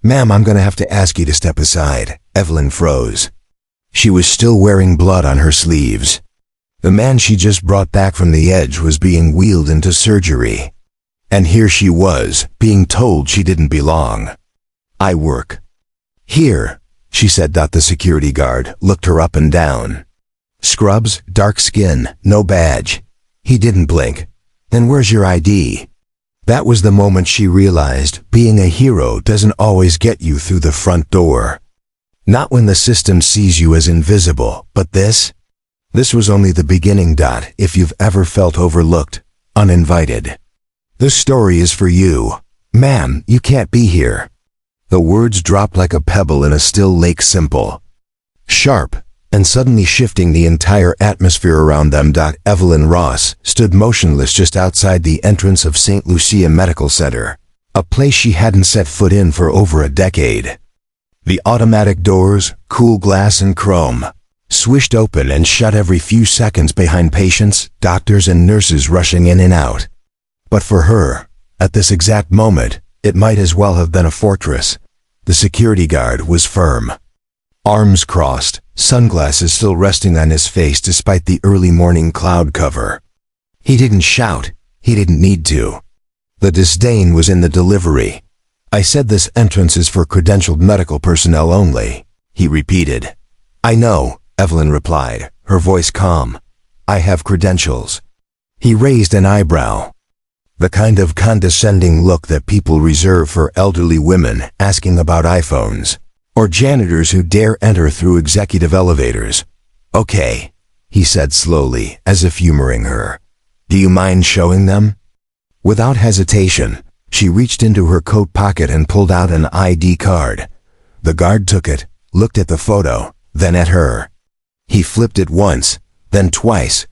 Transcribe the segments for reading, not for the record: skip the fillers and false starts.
"Ma'am, I'm gonna have to ask you to step aside." Evelyn froze. She was still wearing blood on her sleeves. The man she just brought back from the edge was being wheeled into surgery. And here she was, being told she didn't belong. "I work here," she said. The security guard looked her up and down. "Scrubs, dark skin, no badge." He didn't blink. "Then where's your ID?" That was the moment she realized being a hero doesn't always get you through the front door. Not when the system sees you as invisible, but this was only the beginning. If you've ever felt overlooked, uninvited, this story is for you. "Ma'am, you can't be here." The words dropped like a pebble in a still lake, simple, sharp, and suddenly shifting the entire atmosphere around them. Evelyn Ross stood motionless just outside the entrance of St. Lucia Medical Center, a place she hadn't set foot in for over a decade. The automatic doors, cool glass and chrome, swished open and shut every few seconds behind patients, doctors and nurses rushing in and out. But for her, at this exact moment, it might as well have been a fortress. The security guard was firm, arms crossed, sunglasses still resting on his face despite the early morning cloud cover. He didn't shout. He didn't need to. The disdain was in the delivery. "I said this entrance is for credentialed medical personnel only," he repeated. "I know," Evelyn replied, her voice calm. "I have credentials." He raised an eyebrow. The kind of condescending look that people reserve for elderly women asking about iPhones, or janitors who dare enter through executive elevators. "Okay," he said slowly, as if humoring her. "Do you mind showing them?" Without hesitation, she reached into her coat pocket and pulled out an ID card. The guard took it, looked at the photo, then at her. He flipped it once, then twice,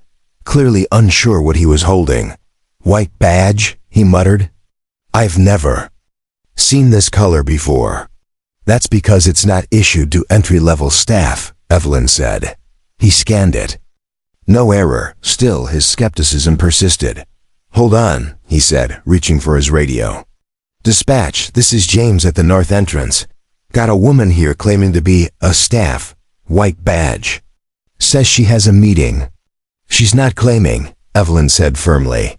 clearly unsure what he was holding. "White badge," he muttered. "I've never seen this color before." "That's because it's not issued to entry-level staff," Evelyn said. He scanned it. No error. Still, his skepticism persisted. "Hold on," he said, reaching for his radio. "Dispatch, this is James at the north entrance. Got a woman here claiming to be a staff. White badge. Says she has a meeting." "She's not claiming," Evelyn said firmly.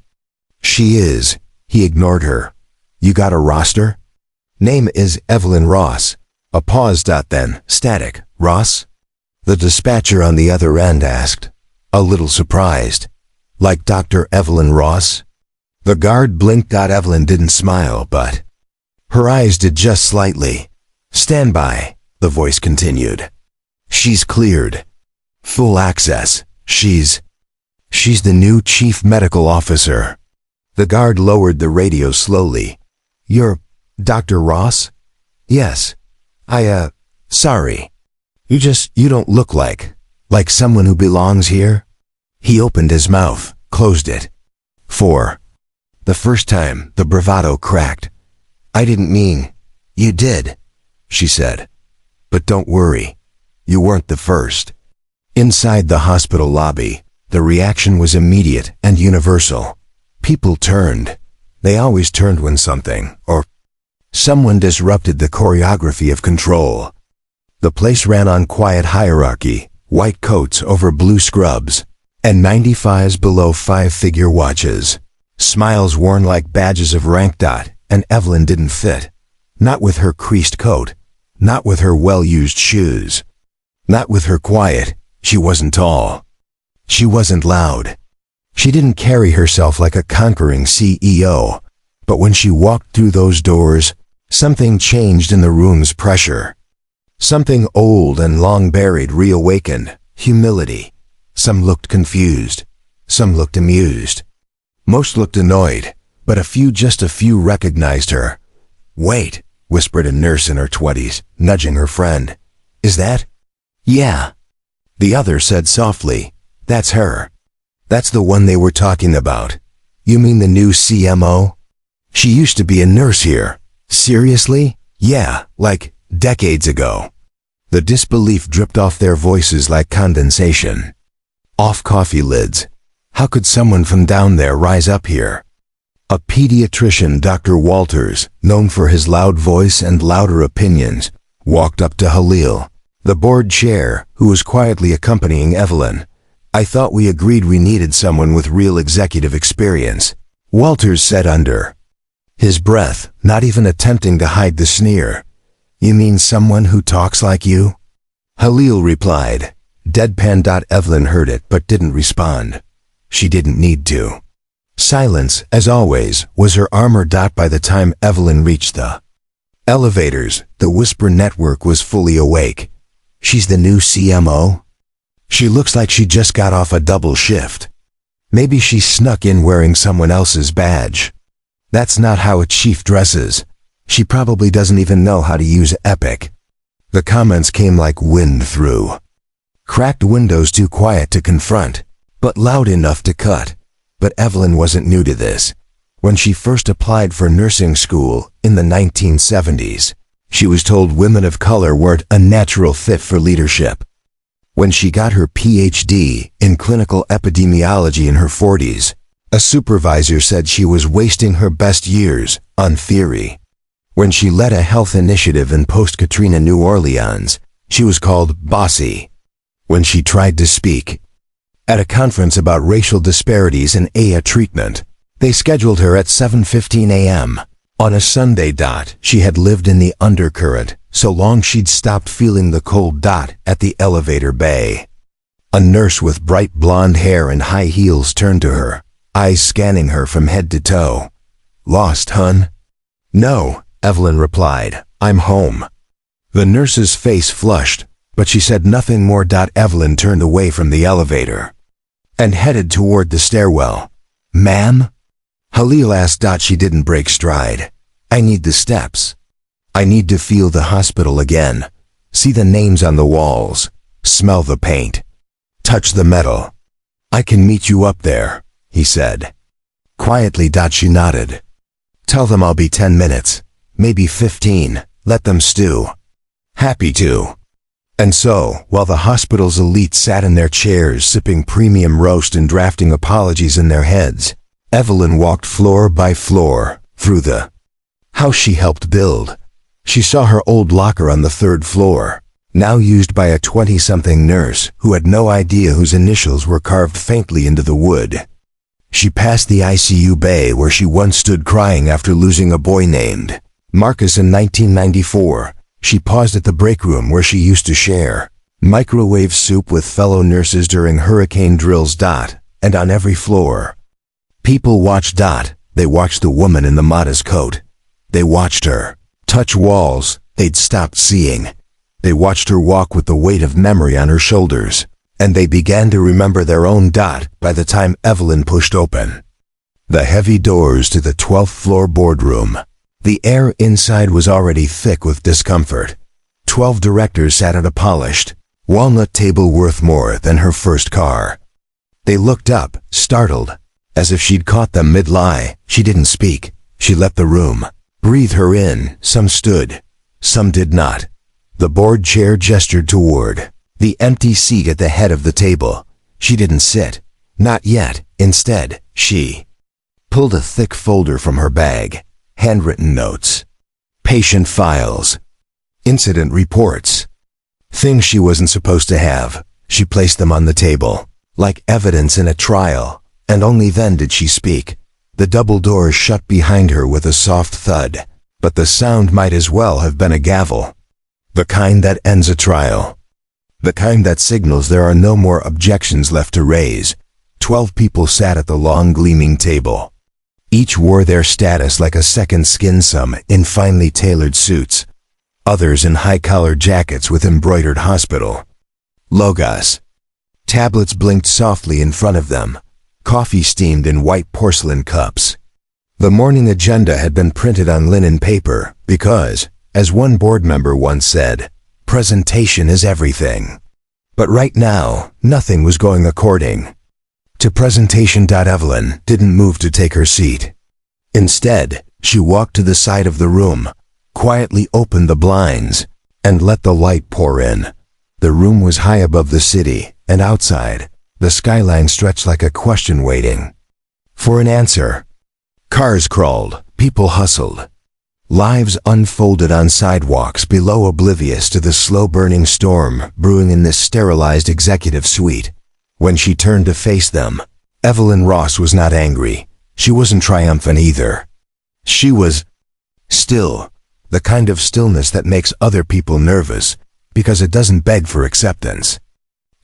"She is." He ignored her. "You got a roster?" "Name is Evelyn Ross." A pause. Then, static. "Ross?" The dispatcher on the other end asked, a little surprised. "Like Dr. Evelyn Ross?" The guard blinked. Evelyn didn't smile, but her eyes did just slightly. "Stand by," the voice continued. "She's cleared. Full access. She's the new chief medical officer." The guard lowered the radio slowly. "You're Dr. Ross?" "Yes. Sorry. You don't look like someone who belongs here." He opened his mouth, closed it. "For the first time," the bravado cracked. "I didn't mean—" "You did," she said. "But don't worry. You weren't the first." Inside the hospital lobby, the reaction was immediate and universal. People turned. They always turned when something, or someone disrupted the choreography of control. The place ran on quiet hierarchy, white coats over blue scrubs, and 95s below five-figure watches. Smiles worn like badges of rank. And Evelyn didn't fit. Not with her creased coat. Not with her well-used shoes. Not with her quiet. She wasn't tall. She wasn't loud. She didn't carry herself like a conquering CEO. But when she walked through those doors, something changed in the room's pressure. Something old and long buried reawakened. Humility. Some looked confused. Some looked amused. Most looked annoyed, but just a few recognized her. "Wait," whispered a nurse in her 20s, nudging her friend. "Is that?" "Yeah." The other said softly, "That's her. That's the one they were talking about." "You mean the new CMO?" "She used to be a nurse here." "Seriously?" "Yeah, like decades ago." The disbelief dripped off their voices like condensation. Off coffee lids. How could someone from down there rise up here? A pediatrician, Dr. Walters, known for his loud voice and louder opinions, walked up to Halil, the board chair, who was quietly accompanying Evelyn. "I thought we agreed we needed someone with real executive experience," Walters said under his breath, not even attempting to hide the sneer. "You mean someone who talks like you?" Halil replied, deadpan. Evelyn heard it but didn't respond. She didn't need to. Silence, as always, was her armor. By the time Evelyn reached the elevators, the Whisper network was fully awake. "She's the new CMO? She looks like she just got off a double shift. Maybe she snuck in wearing someone else's badge. That's not how a chief dresses. She probably doesn't even know how to use Epic." The comments came like wind through cracked windows, too quiet to confront, but loud enough to cut. But Evelyn wasn't new to this. When she first applied for nursing school in the 1970s, she was told women of color weren't a natural fit for leadership. When she got her PhD in clinical epidemiology in her 40s, a supervisor said she was wasting her best years on theory. When she led a health initiative in post-Katrina New Orleans, she was called bossy. When she tried to speak at a conference about racial disparities in AIA treatment, they scheduled her at 7:15 a.m. on a Sunday. She had lived in the undercurrent so long she'd stopped feeling the cold. At the elevator bay, a nurse with bright blonde hair and high heels turned to her, eyes scanning her from head to toe. "Lost, hun?" "No," Evelyn replied. "I'm home." The nurse's face flushed, but she said nothing more. Evelyn turned away from the elevator and headed toward the stairwell. "Ma'am?" Halil asked. She didn't break stride. "I need the steps. I need to feel the hospital again. See the names on the walls. Smell the paint. Touch the metal." "I can meet you up there," he said. Quietly. She nodded. "Tell them I'll be 10 minutes, maybe 15. Let them stew." "Happy to." And so, while the hospital's elite sat in their chairs sipping premium roast and drafting apologies in their heads, Evelyn walked floor by floor through the house she helped build. She saw her old locker on the 3rd floor, now used by a 20-something nurse who had no idea whose initials were carved faintly into the wood. She passed the ICU bay where she once stood crying after losing a boy named Marcus in 1994. She paused at the break room where she used to share microwave soup with fellow nurses during hurricane drills. And on every floor, people watched. They watched the woman in the modest coat. They watched her touch walls they'd stopped seeing. They watched her walk with the weight of memory on her shoulders, and they began to remember their own. By the time Evelyn pushed open the heavy doors to the 12th floor boardroom, the air inside was already thick with discomfort. 12 directors sat at a polished walnut table worth more than her first car. They looked up, startled, as if she'd caught them mid-lie. She didn't speak. She let the room breathe her in. Some stood, some did not. The board chair gestured toward the empty seat at the head of the table. She didn't sit. Not yet. Instead, she pulled a thick folder from her bag. Handwritten notes, patient files, incident reports, things she wasn't supposed to have. She placed them on the table, like evidence in a trial, and only then did she speak. The double doors shut behind her with a soft thud, but the sound might as well have been a gavel. The kind that ends a trial. The kind that signals there are no more objections left to raise. 12 people sat at the long gleaming table. Each wore their status like a second skin, some in finely tailored suits, others in high-collar jackets with embroidered hospital logos. Tablets blinked softly in front of them. Coffee steamed in white porcelain cups. The morning agenda had been printed on linen paper because, as one board member once said, presentation is everything. But right now, nothing was going according to presentation. Evelyn didn't move to take her seat. Instead, she walked to the side of the room, quietly opened the blinds, and let the light pour in. The room was high above the city, and outside, the skyline stretched like a question waiting for an answer. Cars crawled, people hustled. Lives unfolded on sidewalks below, oblivious to the slow-burning storm brewing in this sterilized executive suite. When she turned to face them, Evelyn Ross was not angry. She wasn't triumphant either. She was still, the kind of stillness that makes other people nervous because it doesn't beg for acceptance.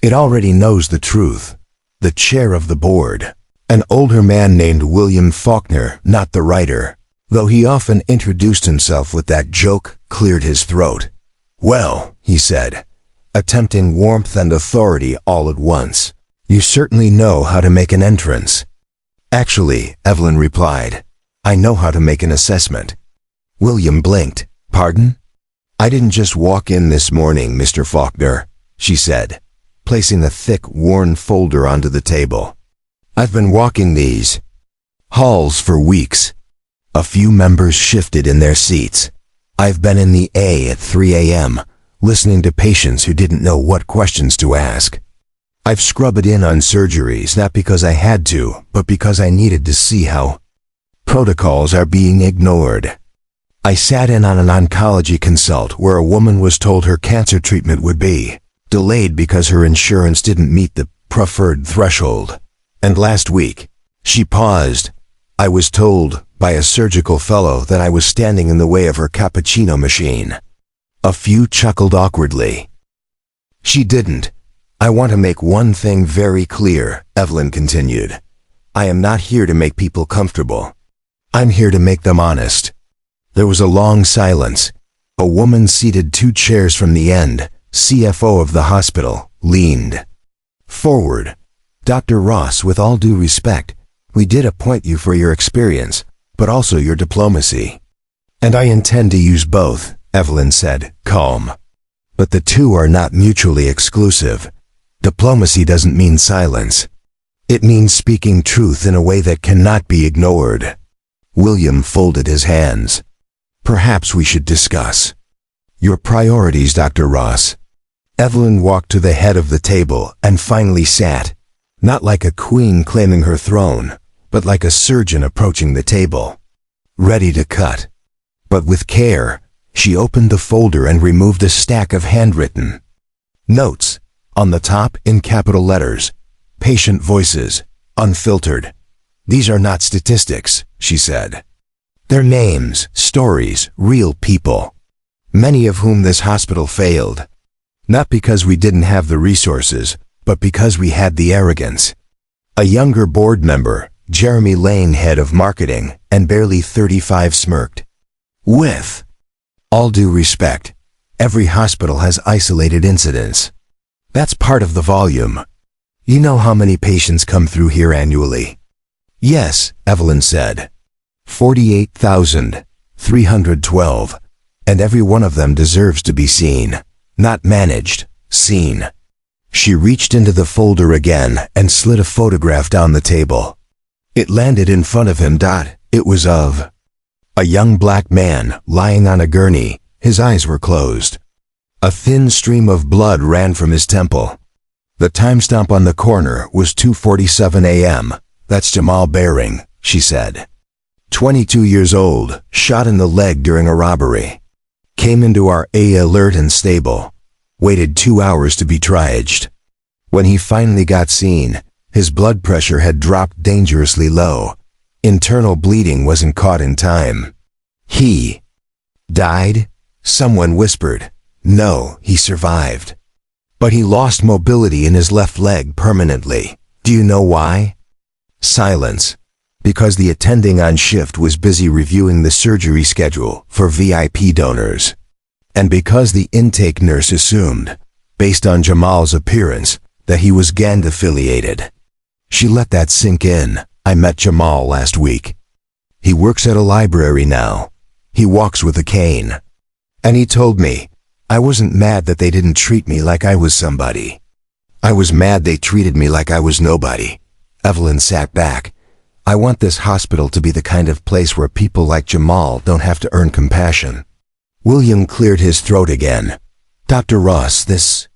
It already knows the truth. The chair of the board, an older man named William Faulkner, not the writer, though he often introduced himself with that joke, cleared his throat. "Well," he said, attempting warmth and authority all at once, "you certainly know how to make an entrance." "Actually," Evelyn replied, "I know how to make an assessment." William blinked. "Pardon?" "I didn't just walk in this morning, Mr. Faulkner," she said, placing a thick, worn folder onto the table. "I've been walking these halls for weeks." A few members shifted in their seats. "I've been in the A at 3 a.m., listening to patients who didn't know what questions to ask. I've scrubbed in on surgeries not because I had to, but because I needed to see how protocols are being ignored. I sat in on an oncology consult where a woman was told her cancer treatment would be delayed because her insurance didn't meet the preferred threshold. And last week," she paused, "I was told by a surgical fellow that I was standing in the way of her cappuccino machine." A few chuckled awkwardly. "She didn't. I want to make one thing very clear," Evelyn continued. "I am not here to make people comfortable. I'm here to make them honest." There was a long silence. A woman seated 2 chairs from the end, CFO of the hospital, leaned forward. "Dr. Ross, with all due respect, we did appoint you for your experience, but also your diplomacy." "And I intend to use both," Evelyn said, calm. "But the two are not mutually exclusive. Diplomacy doesn't mean silence. It means speaking truth in a way that cannot be ignored." William folded his hands. "Perhaps we should discuss your priorities, Dr. Ross." Evelyn walked to the head of the table and finally sat, not like a queen claiming her throne, but like a surgeon approaching the table, ready to cut. But with care, she opened the folder and removed a stack of handwritten notes. On the top, in capital letters, "Patient voices, unfiltered." "These are not statistics," she said. "They're names, stories, real people, many of whom this hospital failed. Not because we didn't have the resources, but because we had the arrogance." A younger board member, Jeremy Lane, head of marketing, and barely 35, smirked. "With all due respect, every hospital has isolated incidents. That's part of the volume. You know how many patients come through here annually?" "Yes," Evelyn said. 48,312. And every one of them deserves to be seen. Not managed, seen." She reached into the folder again and slid a photograph down the table. It landed in front of him. It was of a young black man lying on a gurney. His eyes were closed. A thin stream of blood ran from his temple. The timestamp on the corner was 2:47 a.m. "That's Jamal Baring," she said. 22 years old, shot in the leg during a robbery. Came into our A alert and stable. Waited 2 hours to be triaged. When he finally got seen, his blood pressure had dropped dangerously low. Internal bleeding wasn't caught in time. "He died?" Someone whispered. "No, he survived. But he lost mobility in his left leg permanently. Do you know why?" Silence. "Because the attending on shift was busy reviewing the surgery schedule for VIP donors. And because the intake nurse assumed, based on Jamal's appearance, that he was gang-affiliated." She let that sink in. "I met Jamal last week. He works at a library now. He walks with a cane. And he told me, I wasn't mad that they didn't treat me like I was somebody. I was mad they treated me like I was nobody." Evelyn sat back. "I want this hospital to be the kind of place where people like Jamal don't have to earn compassion." William cleared his throat again. "Dr. Ross, this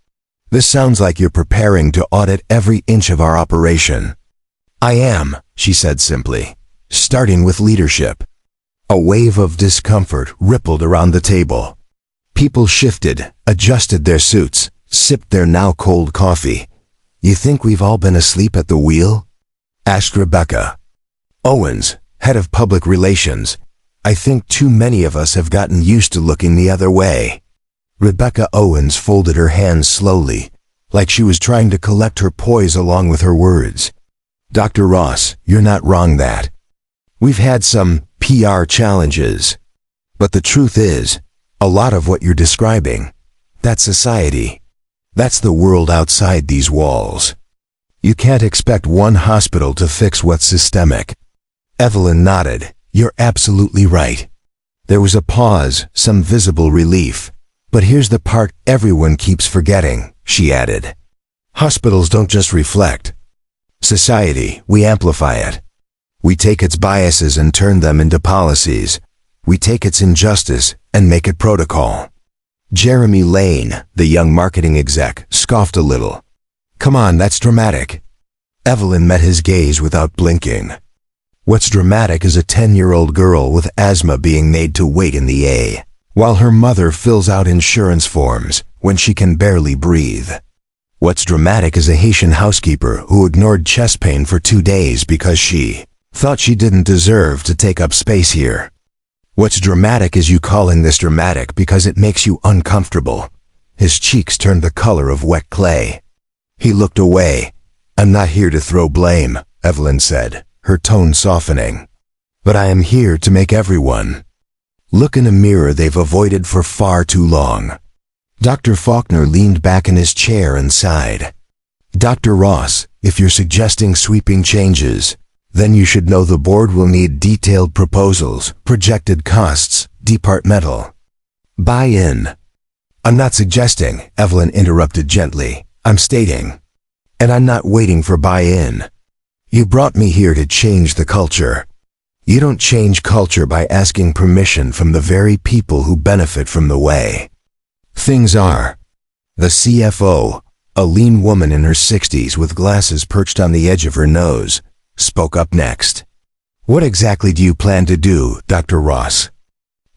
sounds like you're preparing to audit every inch of our operation." "I am," she said simply. starting with leadership. A wave of discomfort rippled around the table. People shifted, adjusted their suits, sipped their now cold coffee. "You think we've all been asleep at the wheel?" asked Rebecca Owens, head of public relations. "I think too many of us have gotten used to looking the other way." Rebecca Owens folded her hands slowly, like she was trying to collect her poise along with her words. "Dr. Ross, you're not wrong that. We've had some PR challenges. But the truth is, a lot of what you're describing, that's society. That's the world outside these walls. You can't expect one hospital to fix what's systemic." Evelyn nodded. "You're absolutely right." There was a pause, some visible relief. "But here's the part everyone keeps forgetting," she added. "Hospitals don't just reflect society, we amplify it. We take its biases and turn them into policies. We take its injustice and make it protocol." Jeremy Lane, the young marketing exec, scoffed a little. "Come on, that's dramatic." Evelyn met his gaze without blinking. "What's dramatic is a 10-year-old girl with asthma being made to wait in the A, while her mother fills out insurance forms when she can barely breathe. What's dramatic is a Haitian housekeeper who ignored chest pain for 2 days because she thought she didn't deserve to take up space here. What's dramatic is you calling this dramatic because it makes you uncomfortable." His cheeks turned the color of wet clay. He looked away. "I'm not here to throw blame," Evelyn said, her tone softening. "But I am here to make everyone look in a mirror they've avoided for far too long." Dr. Faulkner leaned back in his chair and sighed. "Dr. Ross, if you're suggesting sweeping changes, then you should know the board will need detailed proposals, projected costs, departmental buy-in." "I'm not suggesting," Evelyn interrupted gently. "I'm stating. And I'm not waiting for buy-in. You brought me here to change the culture. You don't change culture by asking permission from the very people who benefit from the way things are." The CFO, a lean woman in her 60s with glasses perched on the edge of her nose, spoke up next. "What exactly do you plan to do, Dr. Ross?"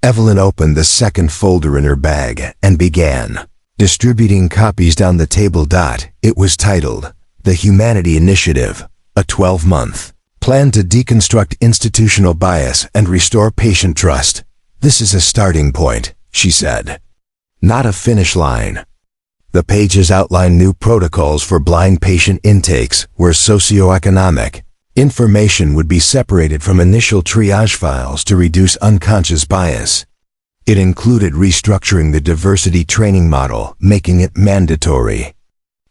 Evelyn opened the second folder in her bag and began distributing copies down the table. It was titled, "The Humanity Initiative, a 12-month plan to deconstruct institutional bias and restore patient trust. This is a starting point," she said, "not a finish line." The pages outline new protocols for blind patient intakes where socioeconomic information would be separated from initial triage files to reduce unconscious bias. It included restructuring the diversity training model, making it mandatory,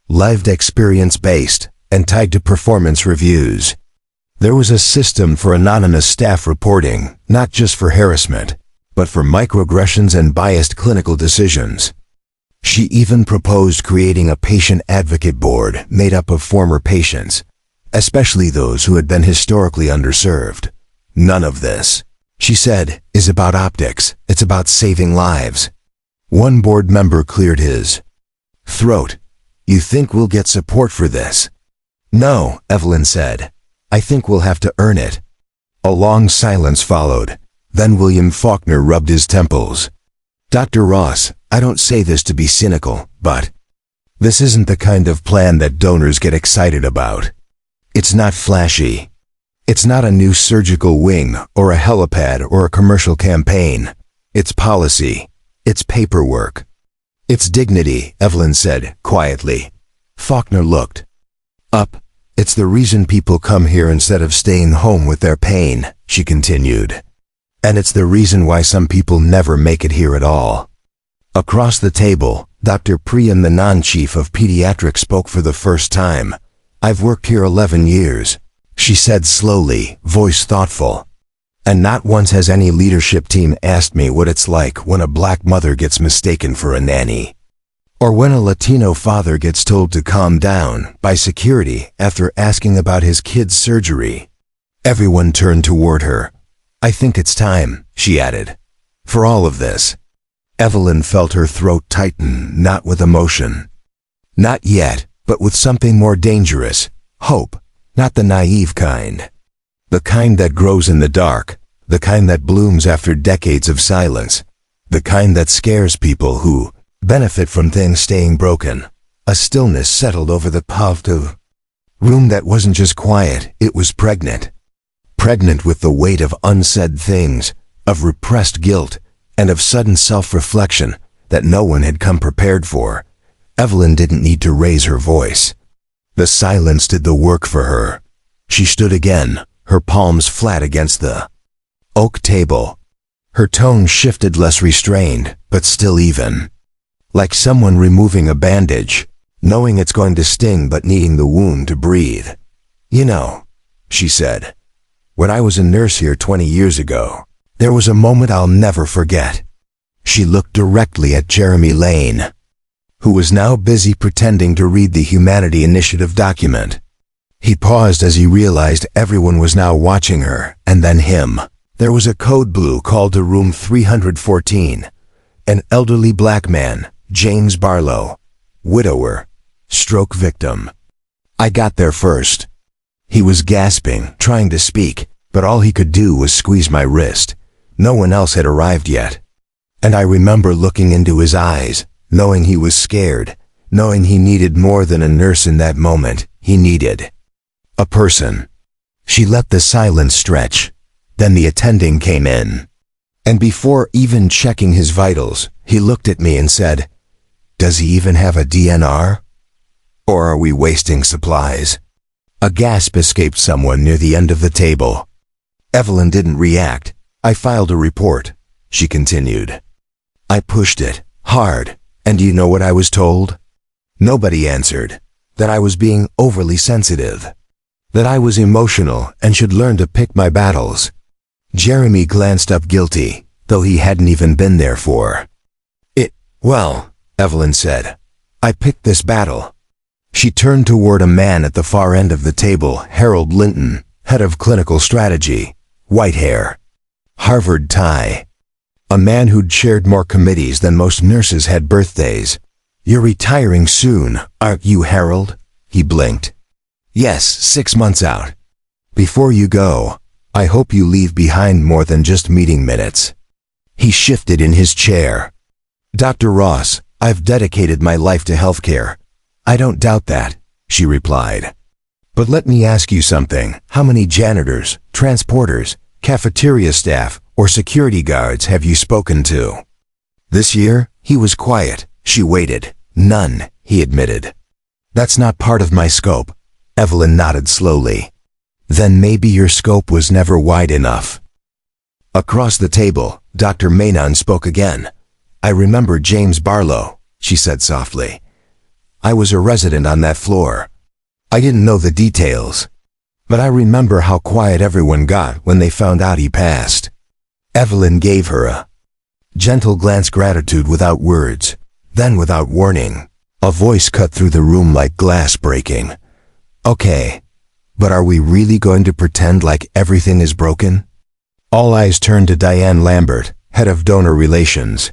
lived experience-based, and tied to performance reviews. There was a system for anonymous staff reporting, not just for harassment, but for microaggressions and biased clinical decisions. She even proposed creating a patient advocate board made up of former patients, especially those who had been historically underserved. "None of this," she said, "is about optics. It's about saving lives." One board member cleared his throat. "You think we'll get support for this?" "No," Evelyn said. "I think we'll have to earn it." A long silence followed. Then William Faulkner rubbed his temples. "Dr. Ross, I don't say this to be cynical, but this isn't the kind of plan that donors get excited about. It's not flashy. It's not a new surgical wing or a helipad or a commercial campaign. It's policy. It's paperwork. It's dignity," Evelyn said quietly. Faulkner looked up. "It's the reason people come here instead of staying home with their pain," she continued. "And it's the reason why some people never make it here at all." Across the table, Dr. Priyan, the non-chief of pediatrics, spoke for the first time. "I've worked here 11 years, she said slowly, voice thoughtful. "And not once has any leadership team asked me what it's like when a black mother gets mistaken for a nanny. Or when a Latino father gets told to calm down by security after asking about his kid's surgery." Everyone turned toward her. "I think it's time," she added, "for all of this." Evelyn felt her throat tighten, not with emotion. Not yet, but with something more dangerous. Hope, not the naive kind. The kind that grows in the dark, the kind that blooms after decades of silence, the kind that scares people who benefit from things staying broken. A stillness settled over the Pavlov room that wasn't just quiet, it was pregnant. Pregnant with the weight of unsaid things, of repressed guilt, and of sudden self-reflection that no one had come prepared for. Evelyn didn't need to raise her voice. The silence did the work for her. She stood again, her palms flat against the oak table. Her tone shifted, less restrained, but still even. Like someone removing a bandage, knowing it's going to sting but needing the wound to breathe. "You know," she said, "when I was a nurse here 20 years ago, there was a moment I'll never forget." She looked directly at Jeremy Lane, who was now busy pretending to read the Humanity Initiative document. He paused as he realized everyone was now watching her, and then him. There was a code blue called to room 314. An elderly black man, James Barlow, widower, stroke victim. I got there first. He was gasping, trying to speak, but all he could do was squeeze my wrist. No one else had arrived yet. And I remember looking into his eyes, knowing he was scared, knowing he needed more than a nurse in that moment. He needed a person. She let the silence stretch. Then the attending came in. And before even checking his vitals, he looked at me and said, "Does he even have a DNR? Or are we wasting supplies?" A gasp escaped someone near the end of the table. Evelyn didn't react. "I filed a report," she continued. "I pushed it, hard, and do you know what I was told?" Nobody answered. That I was being overly sensitive. That I was emotional and should learn to pick my battles. Jeremy glanced up guilty, though he hadn't even been there for it. "Well," Evelyn said, "I picked this battle." She turned toward a man at the far end of the table, Harold Linton, head of clinical strategy, white hair, Harvard tie. A man who'd chaired more committees than most nurses had birthdays. "You're retiring soon, aren't you, Harold?" He blinked. "Yes, 6 months out. Before you go, I hope you leave behind more than just meeting minutes." He shifted in his chair. "Dr. Ross, I've dedicated my life to healthcare." "I don't doubt that," she replied. "But let me ask you something. How many janitors, transporters, cafeteria staff, or security guards have you spoken to?" This year, he was quiet. She waited. "None," he admitted. "That's not part of my scope." Evelyn nodded slowly. "Then maybe your scope was never wide enough." Across the table, Dr. Menon spoke again. "I remember James Barlow," she said softly. "I was a resident on that floor. I didn't know the details, but I remember how quiet everyone got when they found out he passed." Evelyn gave her a gentle glance, gratitude without words. Then, without warning, a voice cut through the room like glass breaking. "Okay, but are we really going to pretend like everything is broken?" All eyes turned to Diane Lambert, head of donor relations.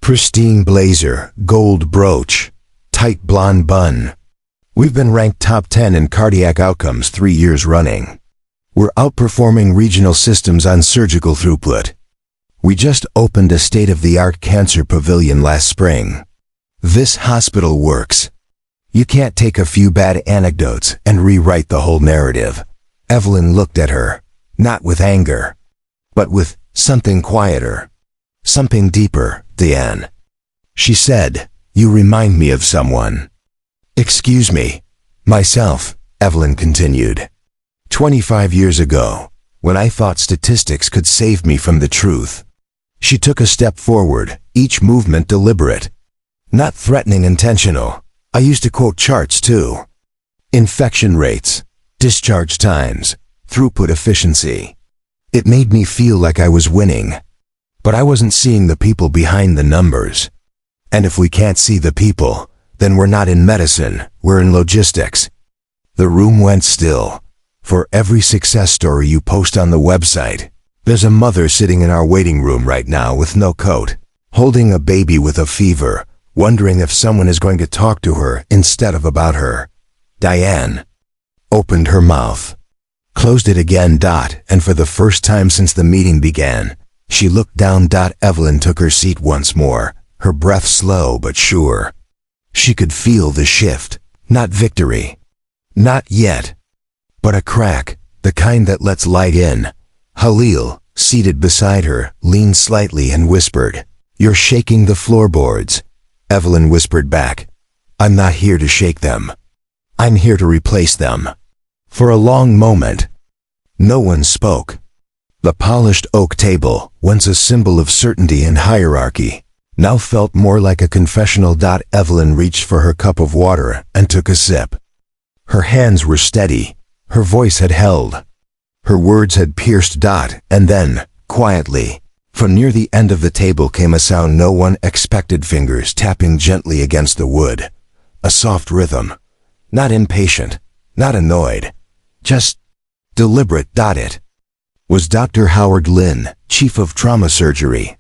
Pristine blazer, gold brooch, tight blonde bun. "We've been ranked top 10 in cardiac outcomes 3 years running. We're outperforming regional systems on surgical throughput. We just opened a state-of-the-art cancer pavilion last spring. This hospital works. You can't take a few bad anecdotes and rewrite the whole narrative." Evelyn looked at her, not with anger, but with something quieter, something deeper. "Diane," she said, "you remind me of someone." "Excuse me." "Myself," Evelyn continued. 25 years ago, when I thought statistics could save me from the truth." She took a step forward, each movement deliberate. Not threatening, intentional. "I used to quote charts too. Infection rates, discharge times, throughput efficiency. It made me feel like I was winning. But I wasn't seeing the people behind the numbers. And if we can't see the people, then we're not in medicine, we're in logistics." The room went still. For every success story you post on the website, there's a mother sitting in our waiting room right now with no coat, holding a baby with a fever, wondering if someone is going to talk to her instead of about her. Diane opened her mouth. Closed it again. And for the first time since the meeting began, she looked down. Evelyn took her seat once more, her breath slow but sure. She could feel the shift. Not victory. Not yet. But a crack, the kind that lets light in. Halil, seated beside her, leaned slightly and whispered, "You're shaking the floorboards." Evelyn whispered back, "I'm not here to shake them. I'm here to replace them." For a long moment, no one spoke. The polished oak table, once a symbol of certainty and hierarchy, now felt more like a confessional. Evelyn reached for her cup of water and took a sip. Her hands were steady. Her voice had held. Her words had pierced. And then, quietly, from near the end of the table came a sound no one expected: fingers tapping gently against the wood. A soft rhythm. Not impatient, not annoyed. Just deliberate. It was Dr. Howard Lynn, chief of trauma surgery.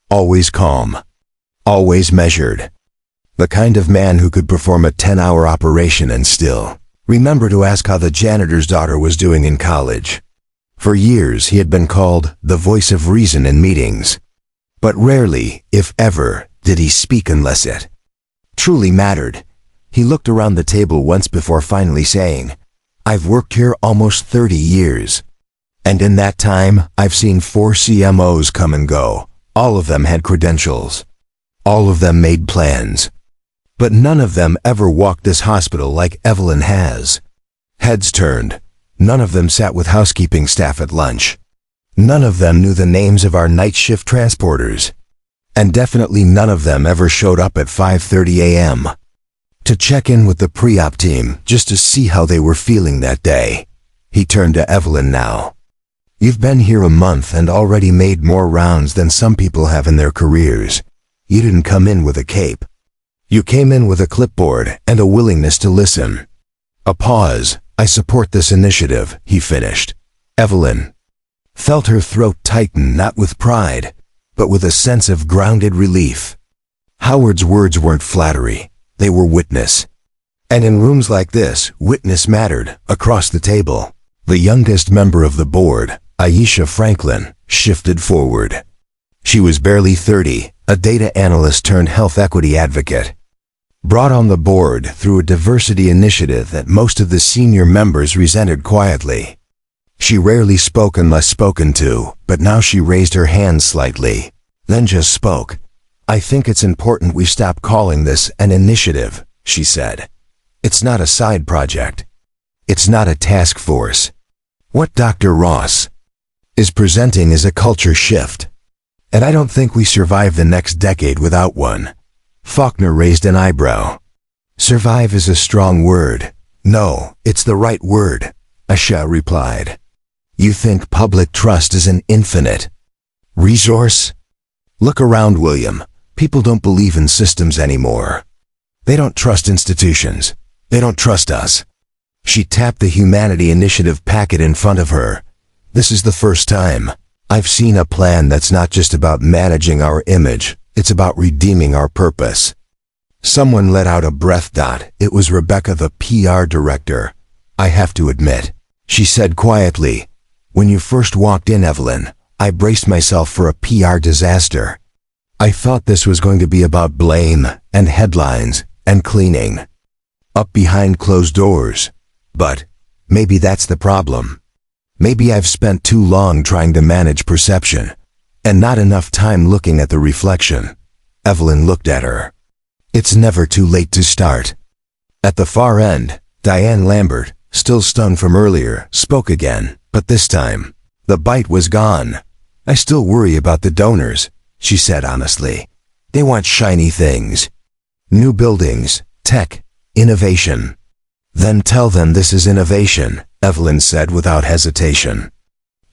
Always calm. Always measured. The kind of man who could perform a 10-hour operation and still remember to ask how the janitor's daughter was doing in college. For years he had been called the voice of reason in meetings. But rarely, if ever, did he speak unless it truly mattered. He looked around the table once before finally saying, "I've worked here almost 30 years. And in that time, I've seen 4 CMOs come and go. All of them had credentials. All of them made plans. But none of them ever walked this hospital like Evelyn has." Heads turned. None of them sat with housekeeping staff at lunch. None of them knew the names of our night shift transporters. And definitely none of them ever showed up at 5:30 a.m. to check in with the pre-op team just to see how they were feeling that day. He turned to Evelyn now. "You've been here a month and already made more rounds than some people have in their careers. You didn't come in with a cape. You came in with a clipboard and a willingness to listen." A pause. "I support this initiative," he finished. Evelyn felt her throat tighten, not with pride, but with a sense of grounded relief. Howard's words weren't flattery. They were witness. And in rooms like this, witness mattered. Across the table, the youngest member of the board, Aisha Franklin, shifted forward. She was barely 30, a data analyst turned health equity advocate. Brought on the board through a diversity initiative that most of the senior members resented quietly. She rarely spoke unless spoken to, but now she raised her hand slightly, then just spoke. "I think it's important we stop calling this an initiative," she said. "It's not a side project. It's not a task force. What Dr. Ross is presenting is a culture shift. And I don't think we survive the next decade without one." Faulkner raised an eyebrow. "Survive is a strong word." "No, it's the right word," Aisha replied. "You think public trust is an infinite resource? Look around, William. People don't believe in systems anymore. They don't trust institutions. They don't trust us." She tapped the Humanity Initiative packet in front of her. "This is the first time I've seen a plan that's not just about managing our image. It's about redeeming our purpose." Someone let out a breath. It was Rebecca, the PR director. "I have to admit," she said quietly, "when you first walked in, Evelyn, I braced myself for a PR disaster. I thought this was going to be about blame and headlines and cleaning up behind closed doors. But maybe that's the problem. Maybe I've spent too long trying to manage perception and not enough time looking at the reflection." Evelyn looked at her. "It's never too late to start." At the far end, Diane Lambert, still stunned from earlier, spoke again, but this time, the bite was gone. "I still worry about the donors," she said honestly. "They want shiny things. New buildings, tech, innovation." "Then tell them this is innovation," Evelyn said without hesitation.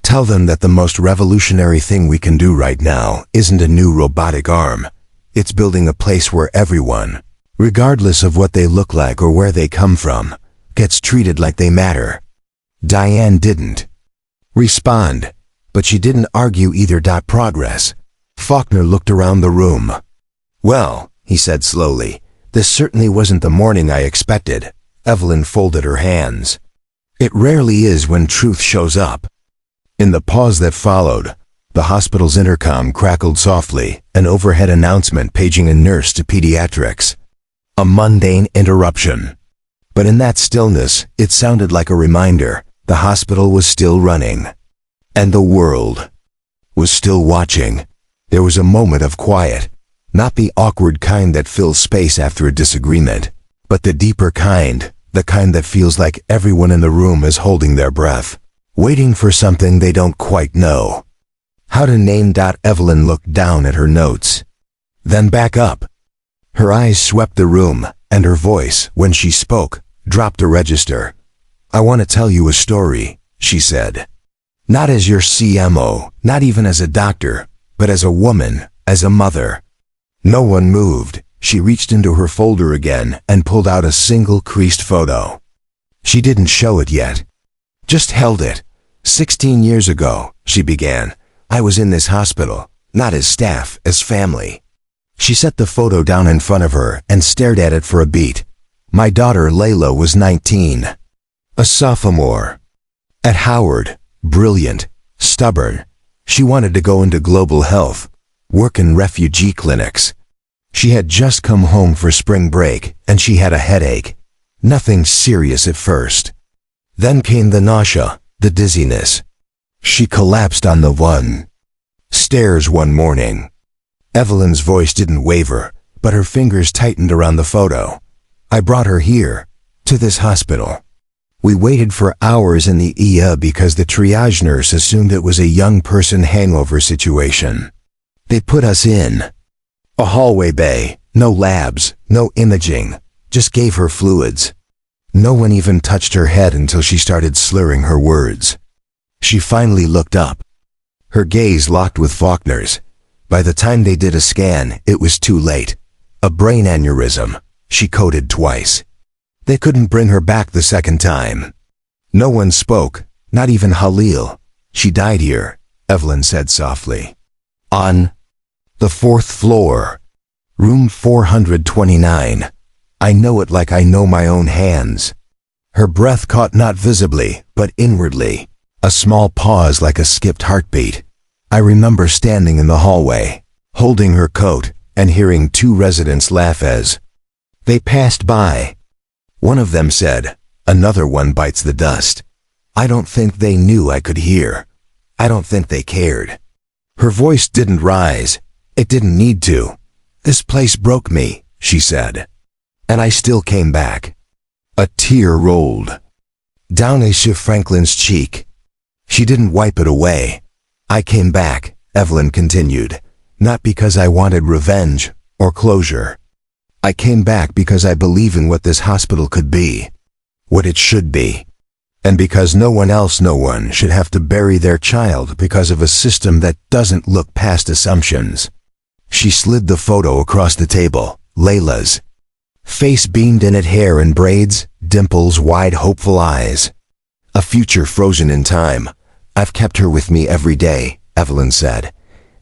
"Tell them that the most revolutionary thing we can do right now isn't a new robotic arm. It's building a place where everyone, regardless of what they look like or where they come from, gets treated like they matter." Diane didn't respond, but she didn't argue either. Progress. Faulkner looked around the room. "Well," he said slowly, "this certainly wasn't the morning I expected." Evelyn folded her hands. It rarely is when truth shows up. In the pause that followed, the hospital's intercom crackled softly, an overhead announcement paging a nurse to pediatrics. A mundane interruption. But in that stillness, it sounded like a reminder. The hospital was still running. And the world was still watching. There was a moment of quiet, not the awkward kind that fills space after a disagreement, but the deeper kind, the kind that feels like everyone in the room is holding their breath, waiting for something they don't quite know how to name. Evelyn looked down at her notes, then back up. Her eyes swept the room, and her voice, when she spoke, dropped a register. "I want to tell you a story," she said. "Not as your CMO, not even as a doctor, but as a woman, as a mother." No one moved. She reached into her folder again and pulled out a single creased photo. She didn't show it yet, just held it. 16 years ago, she began, I was in this hospital, not as staff, as family. She set the photo down in front of her and stared at it for a beat. My daughter Layla was 19. A sophomore. At Howard, brilliant, stubborn. She wanted to go into global health, work in refugee clinics. She had just come home for spring break, and she had a headache. Nothing serious at first. Then came the nausea, the dizziness. She collapsed on the stairs one morning. Evelyn's voice didn't waver, but her fingers tightened around the photo. I brought her here, to this hospital. We waited for hours in the ER because the triage nurse assumed it was a young person hangover situation. They put us in a hallway bay, no labs, no imaging, just gave her fluids. No one even touched her head until she started slurring her words. She finally looked up. Her gaze locked with Faulkner's. By the time they did a scan, it was too late. A brain aneurysm, she coded twice. They couldn't bring her back the second time. No one spoke, not even Halil. She died here, Evelyn said softly. On the 4th floor. Room 429. I know it like I know my own hands. Her breath caught not visibly, but inwardly. A small pause like a skipped heartbeat. I remember standing in the hallway, holding her coat, and hearing 2 residents laugh as they passed by. One of them said, another one bites the dust. I don't think they knew I could hear. I don't think they cared. Her voice didn't rise. It didn't need to. This place broke me, she said. And I still came back. A tear rolled down Aisha Franklin's cheek. She didn't wipe it away. I came back, Evelyn continued, not because I wanted revenge or closure. I came back because I believe in what this hospital could be, what it should be, and because no one should have to bury their child because of a system that doesn't look past assumptions. She slid the photo across the table, Layla's. Face beamed in it, hair in braids, dimples, wide, hopeful eyes. A future frozen in time. I've kept her with me every day, Evelyn said.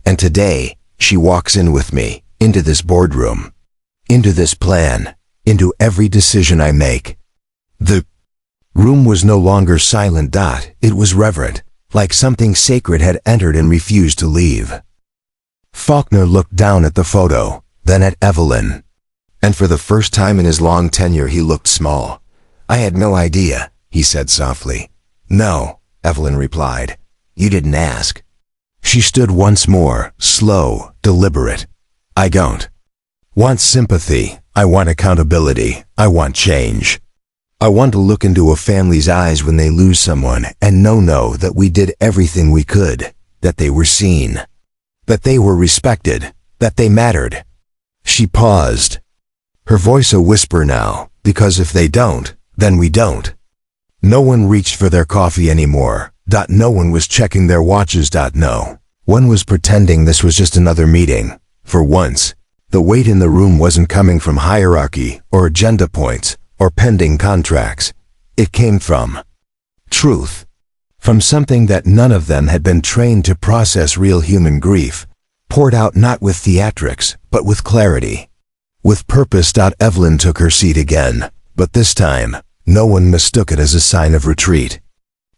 And today, she walks in with me, into this boardroom, into this plan, into every decision I make. The room was no longer silent. It was reverent, like something sacred had entered and refused to leave. Faulkner looked down at the photo, then at Evelyn. And for the first time in his long tenure he looked small. I had no idea, he said softly. No, Evelyn replied. You didn't ask. She stood once more, slow, deliberate. I don't want sympathy. I want accountability. I want change. I want to look into a family's eyes when they lose someone and know that we did everything we could, that they were seen, that they were respected, that they mattered. She paused, her voice a whisper now, because if they don't, then we don't. No one reached for their coffee anymore. No one was checking their watches. No one was pretending this was just another meeting. For once, the weight in the room wasn't coming from hierarchy or agenda points or pending contracts. It came from truth. From something that none of them had been trained to process, real human grief, poured out not with theatrics, but with clarity. With purpose. Evelyn took her seat again, but this time, no one mistook it as a sign of retreat.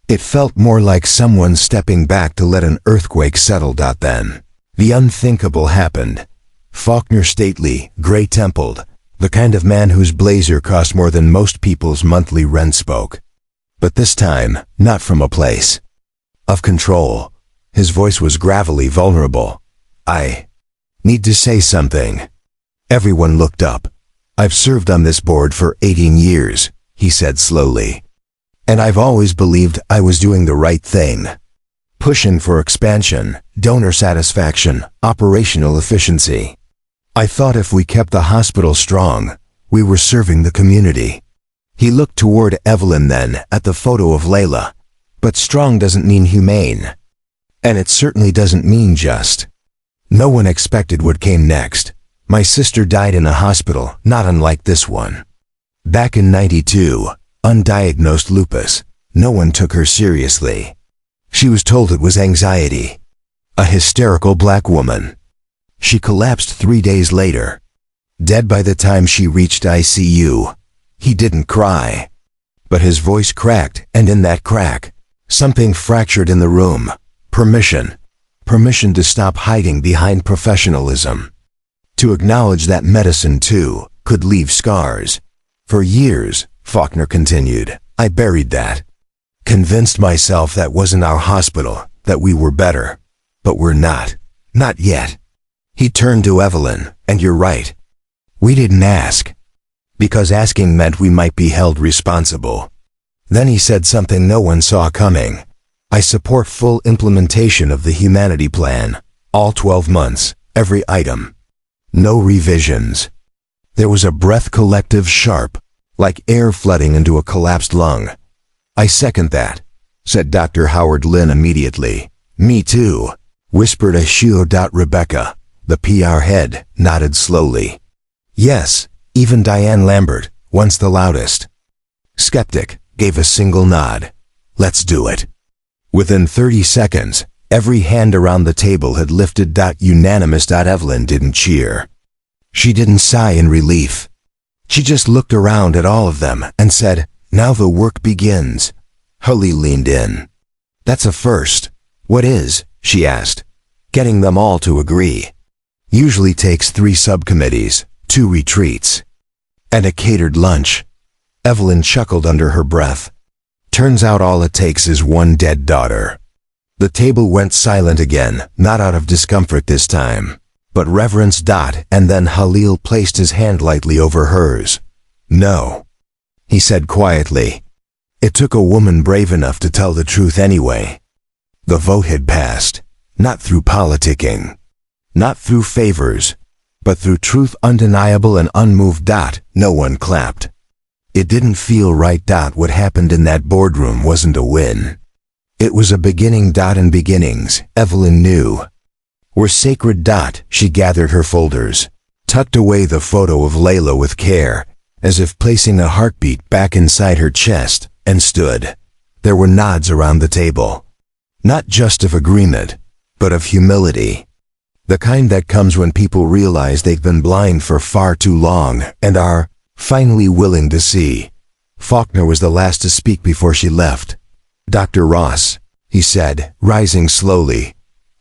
It felt more like someone stepping back to let an earthquake settle. Then, the unthinkable happened. Faulkner, stately, gray-templed, the kind of man whose blazer cost more than most people's monthly rent, spoke. But this time, not from a place of control. His voice was gravelly, vulnerable. "I need to say something." Everyone looked up. "I've served on this board for 18 years, he said slowly. "And I've always believed I was doing the right thing. Pushing for expansion, donor satisfaction, operational efficiency. I thought if we kept the hospital strong, we were serving the community." He looked toward Evelyn, then at the photo of Layla. "But strong doesn't mean humane. And it certainly doesn't mean just." No one expected what came next. "My sister died in a hospital, not unlike this one. Back in '92, undiagnosed lupus. No one took her seriously. She was told it was anxiety. A hysterical black woman. She collapsed 3 days later. Dead by the time she reached ICU. He didn't cry. But his voice cracked, and in that crack, something fractured in the room. Permission. Permission to stop hiding behind professionalism. To acknowledge that medicine, too, could leave scars. For years," Faulkner continued, "I buried that. Convinced myself that wasn't our hospital, that we were better. But we're not. Not yet." He turned to Evelyn. "And you're right. We didn't ask. Because asking meant we might be held responsible." Then he said something no one saw coming. "I support full implementation of the Humanity Plan. All 12 months, every item. No revisions." There was a breath, collective, sharp, like air flooding into a collapsed lung. "I second that," said Dr. Howard Lynn immediately. "Me too," whispered Ashio. Rebecca, the PR head, nodded slowly. "Yes, even Diane Lambert, once the loudest skeptic, gave a single nod. "Let's do it." Within 30 seconds, every hand around the table had lifted. Unanimous. Evelyn didn't cheer. She didn't sigh in relief. She just looked around at all of them and said, "Now the work begins." Holly leaned in. "That's a first." "What is?" she asked. "Getting them all to agree. Usually takes 3 subcommittees, 2 retreats, and a catered lunch." Evelyn chuckled under her breath. "Turns out all it takes is one dead daughter." The table went silent again, not out of discomfort this time, but reverence. And then Halil placed his hand lightly over hers. "No," he said quietly. "It took a woman brave enough to tell the truth anyway." The vote had passed, not through politicking, not through favors, but through truth, undeniable and unmoved. No one clapped. It didn't feel right. What happened in that boardroom wasn't a win. It was a beginning. And beginnings, Evelyn knew, were sacred. She gathered her folders, tucked away the photo of Layla with care, as if placing a heartbeat back inside her chest, and stood. There were nods around the table. Not just of agreement, but of humility. The kind that comes when people realize they've been blind for far too long and are finally willing to see. Faulkner was the last to speak before she left. "Dr. Ross," he said, rising slowly,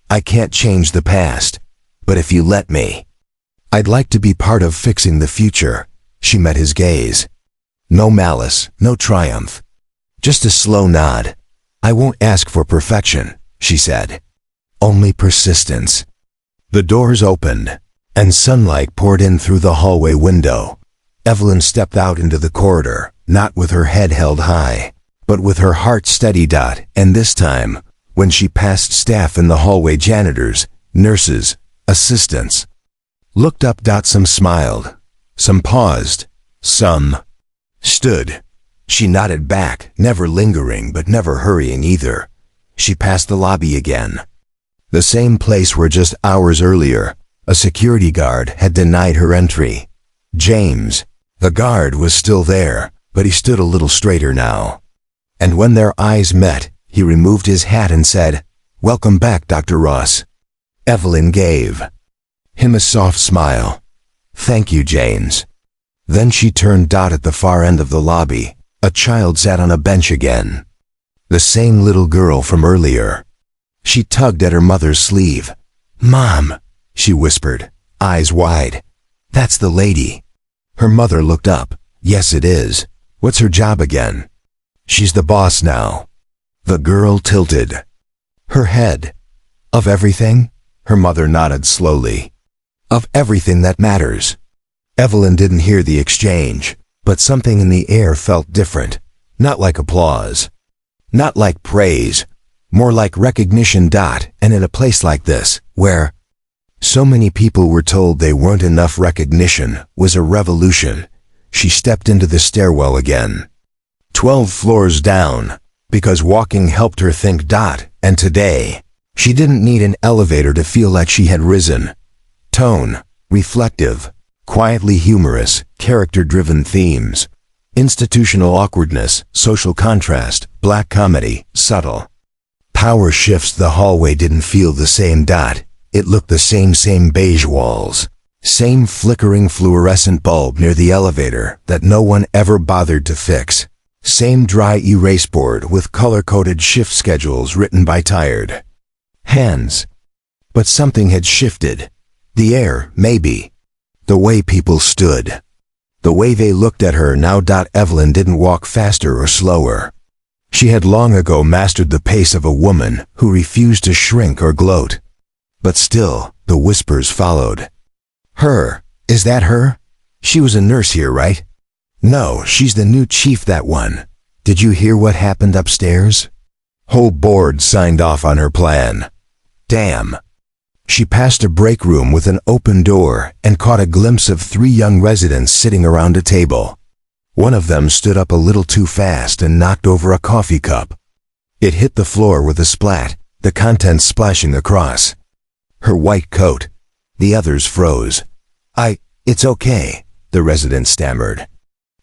"I can't change the past, but if you let me, I'd like to be part of fixing the future." She met his gaze. No malice, no triumph. Just a slow nod. "I won't ask for perfection," she said. "Only persistence." The doors opened, and sunlight poured in through the hallway window. Evelyn stepped out into the corridor, not with her head held high, but with her heart steady. And this time, when she passed staff in the hallway, janitors, nurses, assistants, looked up. Some smiled, some paused, some stood. She nodded back, never lingering but never hurrying either. She passed the lobby again. The same place where just hours earlier, a security guard had denied her entry. James, the guard, was still there, but he stood a little straighter now. And when their eyes met, he removed his hat and said, "Welcome back, Dr. Ross." Evelyn gave him a soft smile. "Thank you, James." Then she turned. At the far end of the lobby, A child sat on a bench again. The same little girl from earlier. She tugged at her mother's sleeve. "Mom," she whispered, eyes wide. "That's the lady." Her mother looked up. "Yes, it is. What's her job again?" "She's the boss now." The girl tilted her head. "Of everything?" Her mother nodded slowly. "Of everything that matters." Evelyn didn't hear the exchange, but something in the air felt different. Not like applause. Not like praise. More like recognition. And in a place like this, where so many people were told they weren't enough, recognition was a revolution. She stepped into the stairwell again. 12 floors down, because walking helped her think. And today, she didn't need an elevator to feel like she had risen. Tone, reflective, quietly humorous, character-driven themes. Institutional awkwardness, social contrast, black comedy, subtle. Power shifts. The hallway didn't feel the same. It looked the same beige walls. Same flickering fluorescent bulb near the elevator that no one ever bothered to fix. Same dry erase board with color-coded shift schedules written by tired hands. But something had shifted. The air, maybe. The way people stood. The way they looked at her now. Evelyn didn't walk faster or slower. She had long ago mastered the pace of a woman who refused to shrink or gloat. But still, the whispers followed. "Her? Is that her? She was a nurse here, right?" "No, she's the new chief, that one. Did you hear what happened upstairs?" Whole board signed off on her plan. Damn. She passed a break room with an open door and caught a glimpse of 3 young residents sitting around a table. One of them stood up a little too fast and knocked over a coffee cup. It hit the floor with a splat, the contents splashing across her white coat. The others froze. It's okay," the resident stammered.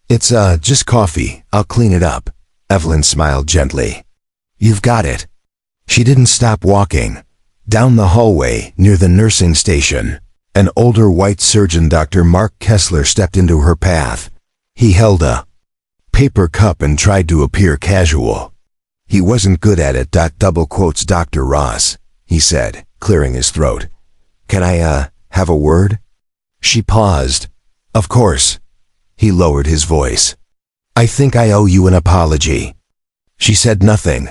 "It's, just coffee. I'll clean it up." Evelyn smiled gently. "You've got it." She didn't stop walking. Down the hallway, near the nursing station, an older white surgeon, Dr. Mark Kessler, stepped into her path. He held a paper cup and tried to appear casual. He wasn't good at it. Double quotes, "Dr. Ross," he said, clearing his throat. "Can I, have a word?" She paused. "Of course." He lowered his voice. "I think I owe you an apology." She said nothing.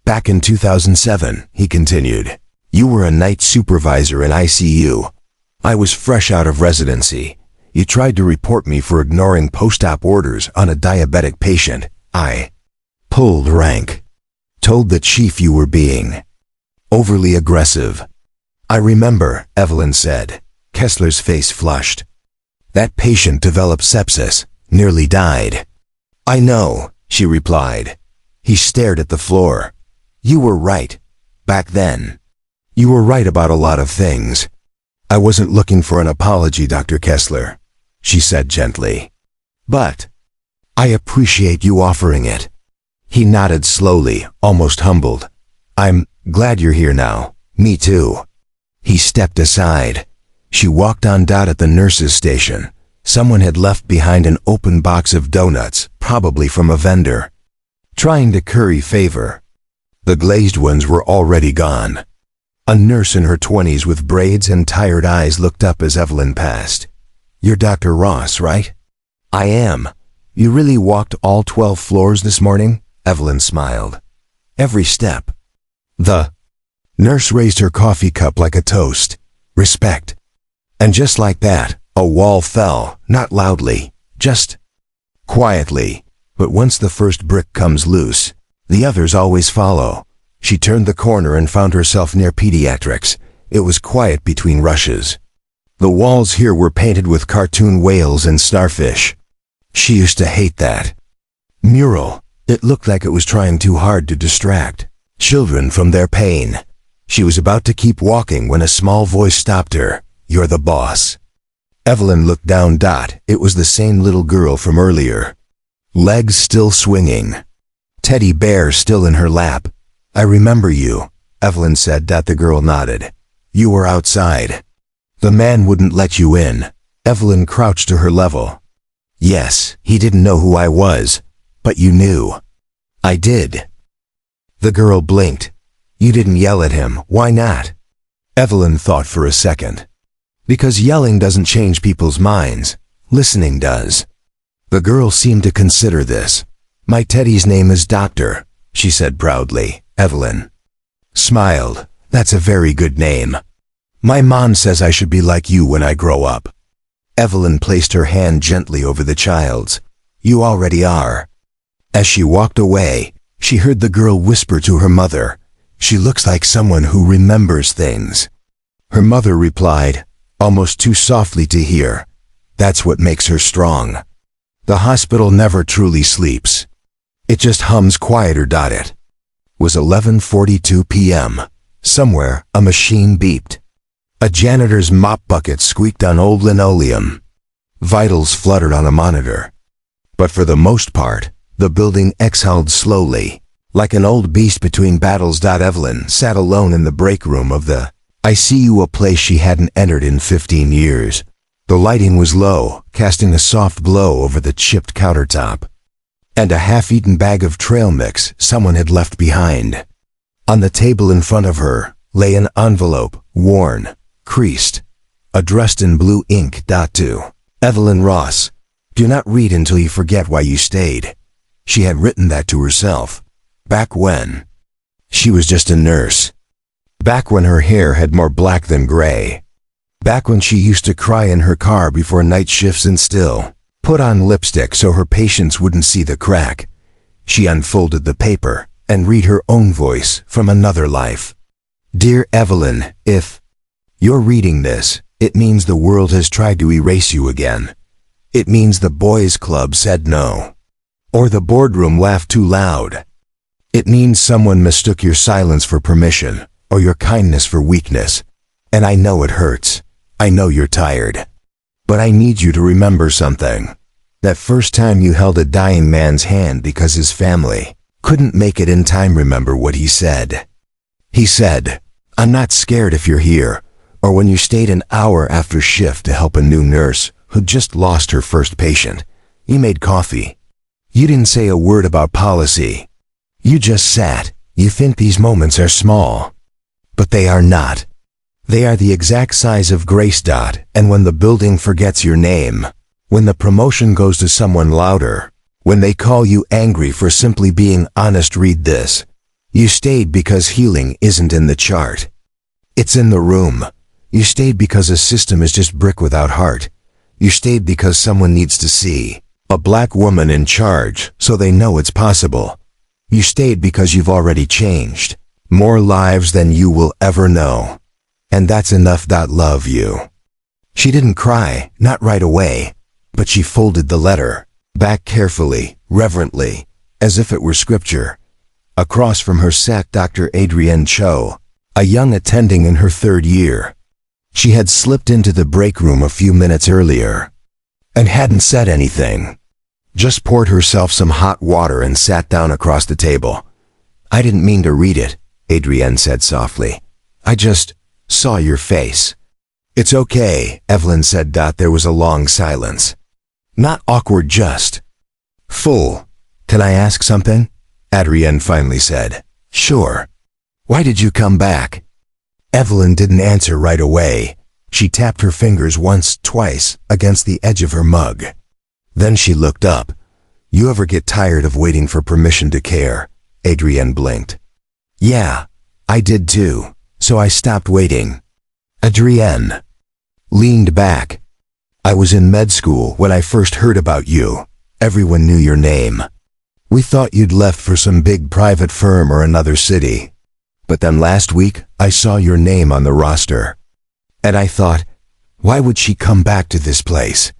"Back in 2007, he continued, you were a night supervisor in ICU. I was fresh out of residency. You tried to report me for ignoring post-op orders on a diabetic patient. I pulled rank. Told the chief you were being overly aggressive." "I remember," Evelyn said. Kessler's face flushed. "That patient developed sepsis, nearly died." "I know," she replied. He stared at the floor. "You were right. Back then. You were right about a lot of things." "I wasn't looking for an apology, Dr. Kessler," she said gently. "But I appreciate you offering it." He nodded slowly, almost humbled. "I'm glad you're here now. Me too." He stepped aside. She walked on. At the nurse's station, someone had left behind an open box of donuts, probably from a vendor, trying to curry favor. The glazed ones were already gone. A nurse in her 20s with braids and tired eyes looked up as Evelyn passed. "You're Dr. Ross, right?" "I am. You really walked all 12 floors this morning?" Evelyn smiled. "Every step." The nurse raised her coffee cup like a toast. "Respect." And just like that, a wall fell, not loudly, just quietly. But once the first brick comes loose, the others always follow. She turned the corner and found herself near pediatrics. It was quiet between rushes. The walls here were painted with cartoon whales and starfish. She used to hate that mural. It looked like it was trying too hard to distract children from their pain. She was about to keep walking when a small voice stopped her. "You're the boss." Evelyn looked down. It was the same little girl from earlier. Legs still swinging. Teddy bear still in her lap. "I remember you," Evelyn said. The girl nodded. "You were outside. The man wouldn't let you in." Evelyn crouched to her level. "Yes, he didn't know who I was. But you knew. I did. The girl blinked. You didn't yell at him. Why not? Evelyn thought for a second. Because yelling doesn't change people's minds. Listening does. The girl seemed to consider this. My Teddy's name is Doctor, she said proudly. Evelyn smiled. That's a very good name. My mom says I should be like you when I grow up. Evelyn placed her hand gently over the child's. You already are. As she walked away, she heard the girl whisper to her mother, she looks like someone who remembers things. Her mother replied, almost too softly to hear, that's what makes her strong. The hospital never truly sleeps. It just hums quieter. It was 11:42 p.m. Somewhere, a machine beeped. A janitor's mop bucket squeaked on old linoleum. Vitals fluttered on a monitor. But for the most part, the building exhaled slowly, like an old beast between battles. Evelyn sat alone in the break room of the ICU, a place she hadn't entered in 15 years. The lighting was low, casting a soft glow over the chipped countertop. And a half-eaten bag of trail mix someone had left behind. On the table in front of her lay an envelope, worn, creased, addressed in blue ink. To Evelyn Ross. Do not read until you forget why you stayed. She had written that to herself. Back when she was just a nurse. Back when her hair had more black than gray. Back when she used to cry in her car before night shifts and still put on lipstick so her patients wouldn't see the crack. She unfolded the paper and read her own voice from another life. Dear Evelyn, if you're reading this, it means the world has tried to erase you again. It means the boys' club said no. Or the boardroom laughed too loud. It means someone mistook your silence for permission, or your kindness for weakness. And I know it hurts. I know you're tired. But I need you to remember something. That first time you held a dying man's hand because his family couldn't make it in time. Remember what he said. He said, I'm not scared if you're here. Or when you stayed an hour after shift to help a new nurse who'd just lost her first patient. You made coffee. You didn't say a word about policy. You just sat. You think these moments are small. But they are not. They are the exact size of Grace. And when the building forgets your name, when the promotion goes to someone louder, when they call you angry for simply being honest, read this. You stayed because healing isn't in the chart. It's in the room. You stayed because a system is just brick without heart. You stayed because someone needs to see a black woman in charge so they know it's possible. You stayed because you've already changed more lives than you will ever know. And that's enough. Love you. She didn't cry, not right away, but she folded the letter back carefully, reverently, as if it were scripture. Across from her sat Dr. Adrienne Cho, a young attending in her 3rd year. She had slipped into the break room a few minutes earlier and hadn't said anything. Just poured herself some hot water and sat down across the table. I didn't mean to read it, Adrienne said softly. I just saw your face. It's okay, Evelyn said. There was a long silence. Not awkward, just full. Can I ask something? Adrienne finally said. Sure. Why did you come back? Evelyn didn't answer right away. She tapped her fingers once, twice, against the edge of her mug. Then she looked up. You ever get tired of waiting for permission to care? Adrienne blinked. Yeah, I did too, so I stopped waiting. Adrienne leaned back. I was in med school when I first heard about you. Everyone knew your name. We thought you'd left for some big private firm or another city. But then last week, I saw your name on the roster. And I thought, why would she come back to this place?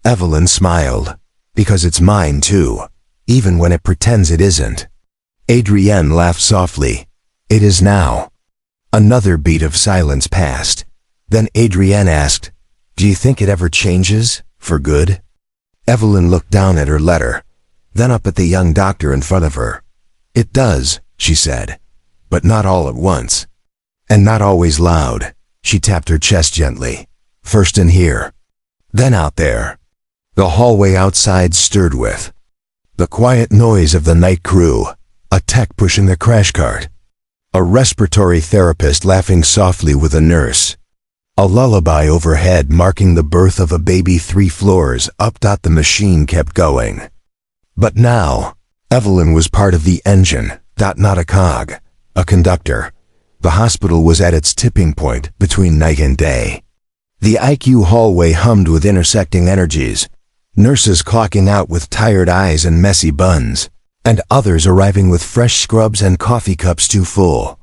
Evelyn smiled. Because it's mine too, even when it pretends it isn't. Adrienne laughed softly. It is now. Another beat of silence passed. Then Adrienne asked, do you think it ever changes, for good? Evelyn looked down at her letter, then up at the young doctor in front of her. It does, she said, but not all at once. And not always loud. She tapped her chest gently. First in here, then out there. The hallway outside stirred with The quiet noise of the night crew, a tech pushing the crash cart, a respiratory therapist laughing softly with a nurse, a lullaby overhead marking the birth of a baby 3 floors up. The machine kept going. But now, Evelyn was part of the engine, not a cog, a conductor. The hospital was at its tipping point between night and day. The IQ hallway hummed with intersecting energies, nurses clocking out with tired eyes and messy buns, and others arriving with fresh scrubs and coffee cups too full.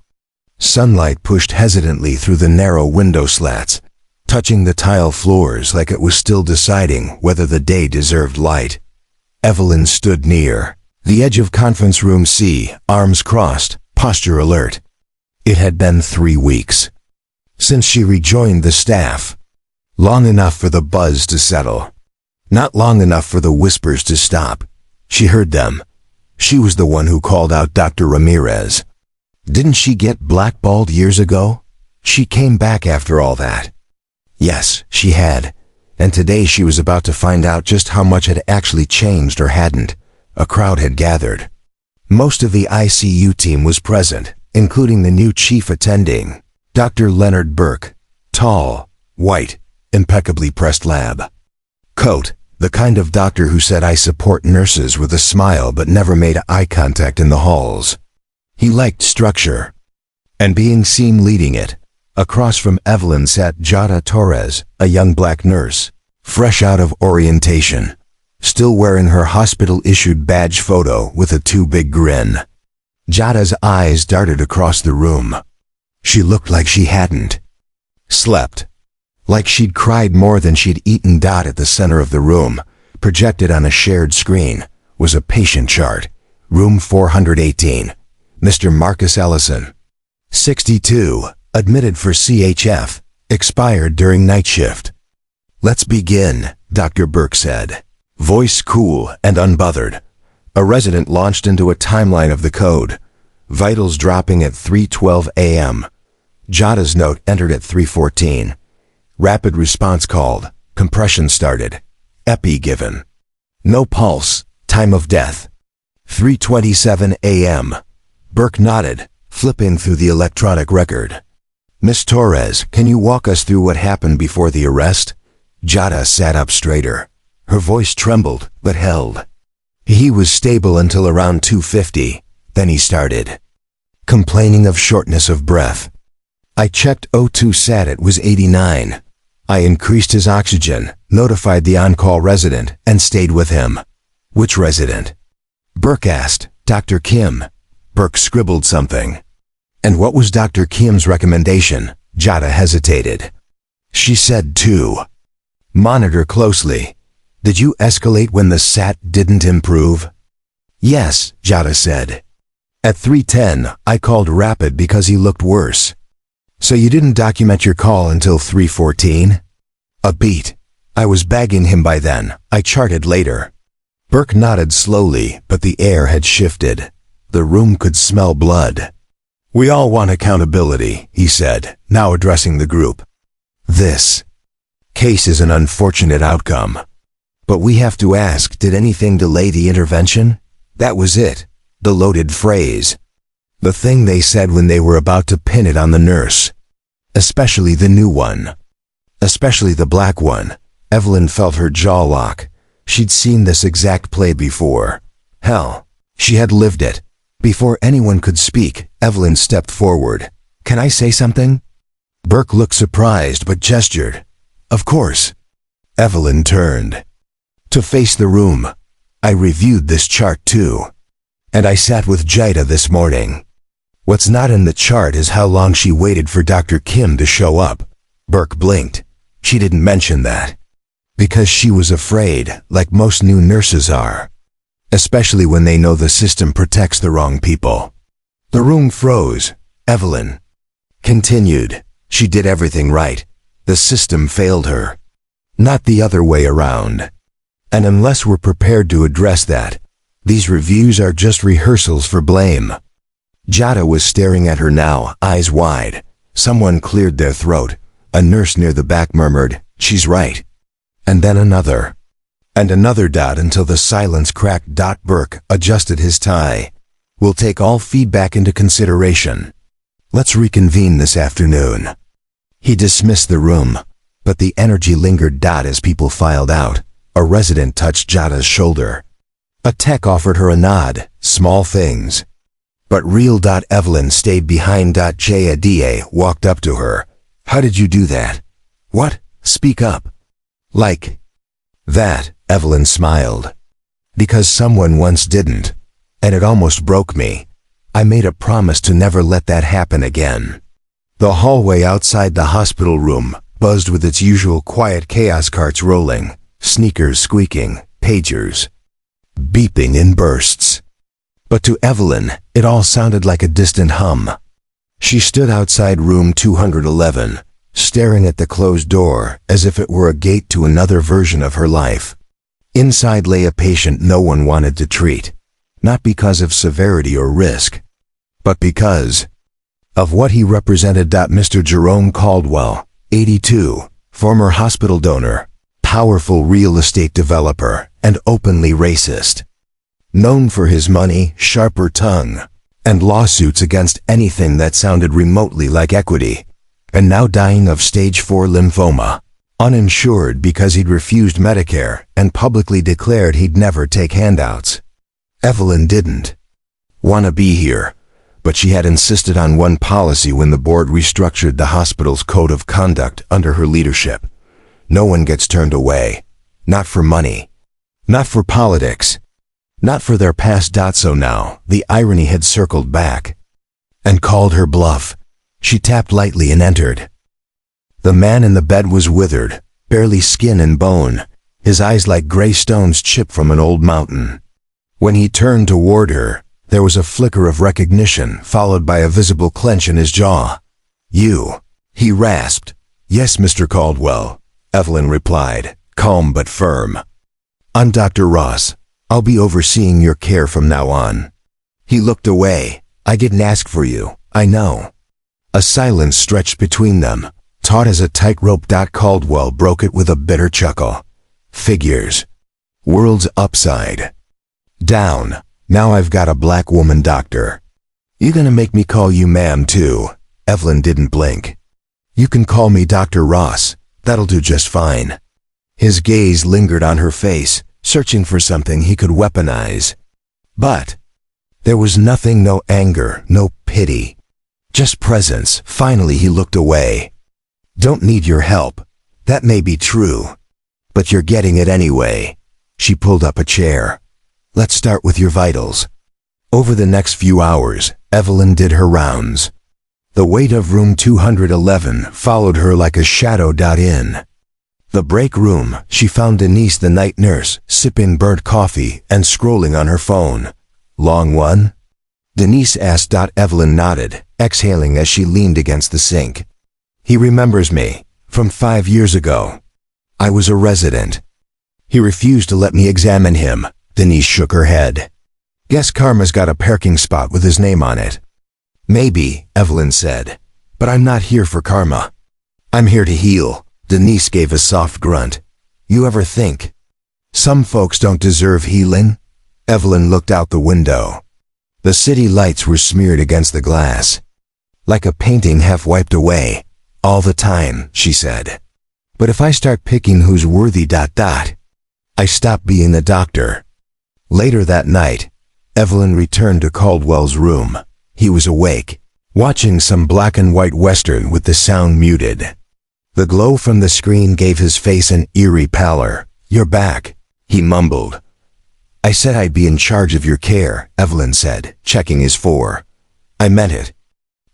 Sunlight pushed hesitantly through the narrow window slats, touching the tile floors like it was still deciding whether the day deserved light. Evelyn stood near the edge of conference room C, arms crossed, posture alert. It had been 3 weeks since she rejoined the staff. Long enough for the buzz to settle. Not long enough for the whispers to stop. She heard them. She was the one who called out Dr. Ramirez. Didn't she get blackballed years ago? She came back after all that. Yes, she had. And today she was about to find out just how much had actually changed or hadn't. A crowd had gathered. Most of the ICU team was present, including the new chief attending, Dr. Leonard Burke. Tall, white, impeccably pressed lab coat, the kind of doctor who said I support nurses with a smile but never made eye contact in the halls. He liked structure and being seen leading it. Across from Evelyn sat Jada Torres, a young black nurse, fresh out of orientation, still wearing her hospital-issued badge photo with a too big grin. Jada's eyes darted across the room. She looked like she hadn't slept. Like she'd cried more than she'd eaten. At the center of the room, projected on a shared screen, was a patient chart. Room 418. Mr. Marcus Ellison. 62, admitted for CHF, expired during night shift. Let's begin, Dr. Burke said, voice cool and unbothered. A resident launched into a timeline of the code. Vitals dropping at 3:12 a.m. Jada's note entered at 3:14. Rapid response called. Compression started. Epi given. No pulse. Time of death. 3:27 a.m. Burke nodded, flipping through the electronic record. Miss Torres, can you walk us through what happened before the arrest? Jada sat up straighter. Her voice trembled, but held. He was stable until around 2:50. Then he started complaining of shortness of breath. I checked O2 sat, it was 89. I increased his oxygen, notified the on-call resident, and stayed with him. Which resident? Burke asked. Dr. Kim. Burke scribbled something. And what was Dr. Kim's recommendation? Jada hesitated. She said 2. Monitor closely. Did you escalate when the SAT didn't improve? Yes, Jada said. At 3:10, I called Rapid because he looked worse. So you didn't document your call until 3:14? A beat. I was bagging him by then. I charted later. Burke nodded slowly, but the air had shifted. The room could smell blood. We all want accountability, he said, now addressing the group. This case is an unfortunate outcome. But we have to ask, did anything delay the intervention? That was it. The loaded phrase. The thing they said when they were about to pin it on the nurse. Especially the new one. Especially the black one. Evelyn felt her jaw lock. She'd seen this exact play before. Hell, she had lived it. Before anyone could speak, Evelyn stepped forward. Can I say something? Burke looked surprised but gestured. Of course. Evelyn turned to face the room. I reviewed this chart too. And I sat with Jada this morning. What's not in the chart is how long she waited for Dr. Kim to show up. Burke blinked. She didn't mention that. Because she was afraid, like most new nurses are. Especially when they know the system protects the wrong people. The room froze. Evelyn continued. She did everything right. The system failed her. Not the other way around. And unless we're prepared to address that, these reviews are just rehearsals for blame. Jada was staring at her now, eyes wide. Someone cleared their throat. A nurse near the back murmured, she's right. And then another. And another dot until the silence cracked. Burke adjusted his tie. We'll take all feedback into consideration. Let's reconvene this afternoon. He dismissed the room, but the energy lingered. As people filed out, a resident touched Jada's shoulder. A tech offered her a nod, small things. But real. Evelyn stayed behind. Jada walked up to her. How did you do that? What? Speak up. Like that, Evelyn smiled. Because someone once didn't, and it almost broke me. I made a promise to never let that happen again. The hallway outside the hospital room buzzed with its usual quiet chaos, carts rolling, sneakers squeaking, pagers beeping in bursts. But to Evelyn, it all sounded like a distant hum. She stood outside room 211, staring at the closed door as if it were a gate to another version of her life. Inside lay a patient no one wanted to treat, not because of severity or risk, but because of what he represented. Mr. Jerome Caldwell, 82, former hospital donor, powerful real estate developer, and openly racist. Known for his money, sharper tongue, and lawsuits against anything that sounded remotely like equity, and now dying of stage 4 lymphoma, uninsured because he'd refused Medicare and publicly declared he'd never take handouts. Evelyn didn't want to be here, but she had insisted on one policy when the board restructured the hospital's code of conduct under her leadership. No one gets turned away. Not for money. Not for politics. Not for their past. So now, the irony had circled back and called her bluff. She tapped lightly and entered. The man in the bed was withered, barely skin and bone, his eyes like gray stones chipped from an old mountain. When he turned toward her, there was a flicker of recognition followed by a visible clench in his jaw. You, he rasped. Yes, Mr. Caldwell, Evelyn replied, calm but firm. I'm Dr. Ross. I'll be overseeing your care from now on. He looked away. I didn't ask for you, I know. A silence stretched between them, taut as a tightrope. Caldwell broke it with a bitter chuckle. Figures. World's upside down. Now I've got a black woman doctor. You gonna make me call you ma'am too? Evelyn didn't blink. You can call me Dr. Ross. That'll do just fine. His gaze lingered on her face, searching for something he could weaponize. But there was nothing, no anger, no pity. Just presence. Finally he looked away. Don't need your help. That may be true. But you're getting it anyway. She pulled up a chair. Let's start with your vitals. Over the next few hours, Evelyn did her rounds. The weight of room 211 followed her like a shadow. In the break room, she found Denise, the night nurse, sipping burnt coffee and scrolling on her phone. Long one? Denise asked. Evelyn nodded, exhaling as she leaned against the sink. He remembers me, from 5 years ago. I was a resident. He refused to let me examine him. Denise shook her head. Guess Karma's got a parking spot with his name on it. Maybe, Evelyn said, but I'm not here for karma. I'm here to heal. Denise gave a soft grunt. You ever think some folks don't deserve healing? Evelyn looked out the window. The city lights were smeared against the glass. Like a painting half wiped away. All the time, she said. But if I start picking who's worthy, I stop being a doctor. Later that night, Evelyn returned to Caldwell's room. He was awake, watching some black and white western with the sound muted. The glow from the screen gave his face an eerie pallor. You're back, he mumbled. I said I'd be in charge of your care, Evelyn said, checking his fore. I meant it.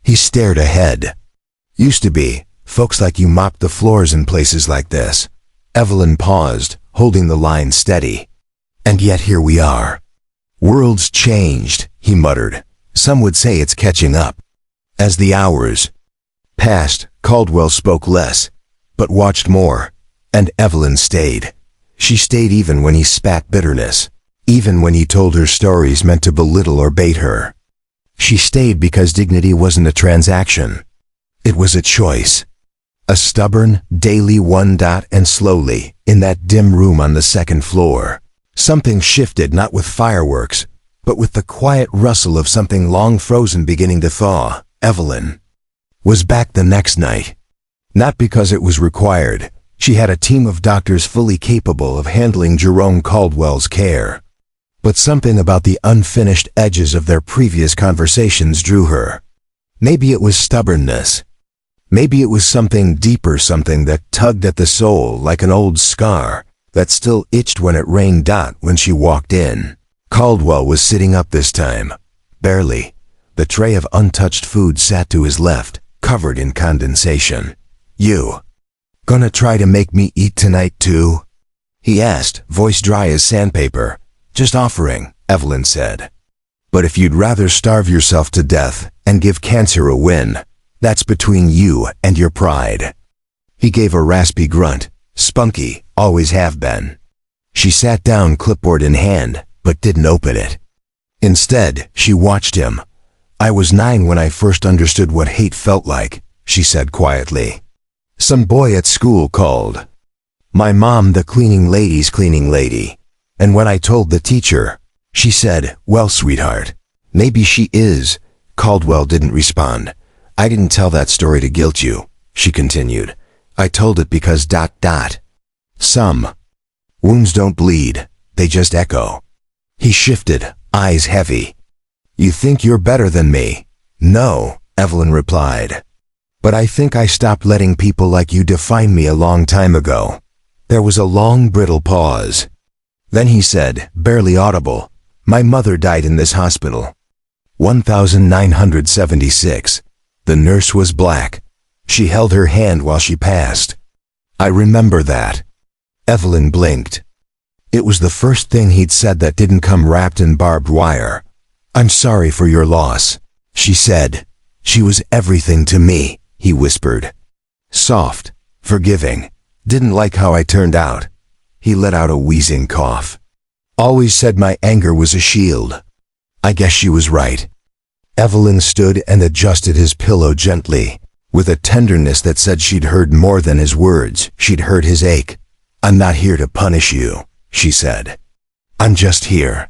He stared ahead. Used to be, folks like you mopped the floors in places like this. Evelyn paused, holding the line steady. And yet here we are. World's changed, he muttered. Some would say it's catching up. As the hours passed, Caldwell spoke less, but watched more. And Evelyn stayed. She stayed even when he spat bitterness, even when he told her stories meant to belittle or bait her. She stayed because dignity wasn't a transaction. It was a choice. A stubborn, daily one. And slowly, in that dim room on the second floor, something shifted, not with fireworks, but with the quiet rustle of something long frozen beginning to thaw. Evelyn was back the next night. Not because it was required. She had a team of doctors fully capable of handling Jerome Caldwell's care. But something about the unfinished edges of their previous conversations drew her. Maybe it was stubbornness. Maybe it was something deeper, something that tugged at the soul like an old scar that still itched when it rained. When she walked in, Caldwell was sitting up this time. Barely. The tray of untouched food sat to his left, covered in condensation. "You gonna try to make me eat tonight too?" he asked, voice dry as sandpaper. "Just offering," Evelyn said. "But if you'd rather starve yourself to death and give cancer a win, that's between you and your pride." He gave a raspy grunt. "Spunky, always have been." She sat down, clipboard in hand, but didn't open it. Instead, she watched him. "I was 9 when I first understood what hate felt like," she said quietly. "Some boy at school called my mom the cleaning lady's cleaning lady. And when I told the teacher, she said, 'Well, sweetheart, maybe she is.'" Caldwell didn't respond. "I didn't tell that story to guilt you," she continued. "I told it because ... Some wounds don't bleed, they just echo." He shifted, eyes heavy. "You think you're better than me?" "No," Evelyn replied. "But I think I stopped letting people like you define me a long time ago." There was a long, brittle pause. Then he said, barely audible, "My mother died in this hospital. 1976. The nurse was black. She held her hand while she passed. I remember that." Evelyn blinked. It was the first thing he'd said that didn't come wrapped in barbed wire. "I'm sorry for your loss," she said. "She was everything to me," he whispered. Soft, forgiving. "Didn't like how I turned out." He let out a wheezing cough. "Always said my anger was a shield." I guess she was right. Evelyn stood and adjusted his pillow gently, with a tenderness that said she'd heard more than his words. She'd heard his ache. "I'm not here to punish you," she said. "I'm just here."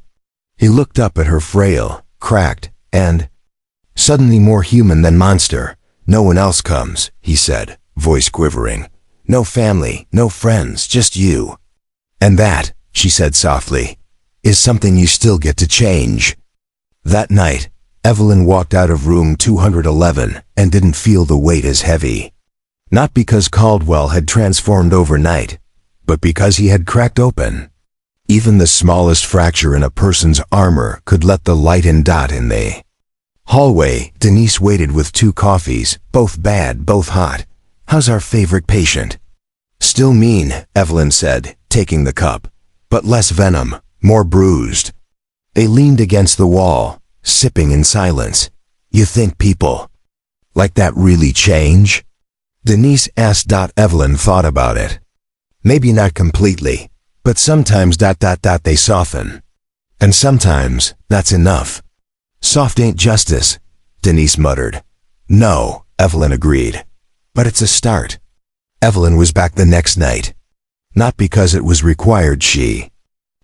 He looked up at her, frail, cracked, and suddenly more human than monster. "No one else comes," he said, voice quivering. "No family, no friends, just you. And that," she said softly, "is something you still get to change." That night, Evelyn walked out of room 211 and didn't feel the weight as heavy. Not because Caldwell had transformed overnight, but because he had cracked open. Even the smallest fracture in a person's armor could let the light in. In the hallway, Denise waited with 2 coffees, both bad, both hot. "How's our favorite patient?" "Still mean," Evelyn said, taking the cup, "but less venom, more bruised." They leaned against the wall, sipping in silence. "You think people like that really change?" Denise asked. Evelyn thought about it. "Maybe not completely, but sometimes ... they soften. And sometimes, that's enough." "Soft ain't justice," Denise muttered. "No," Evelyn agreed. "But it's a start." Evelyn was back the next night. Not because it was required. She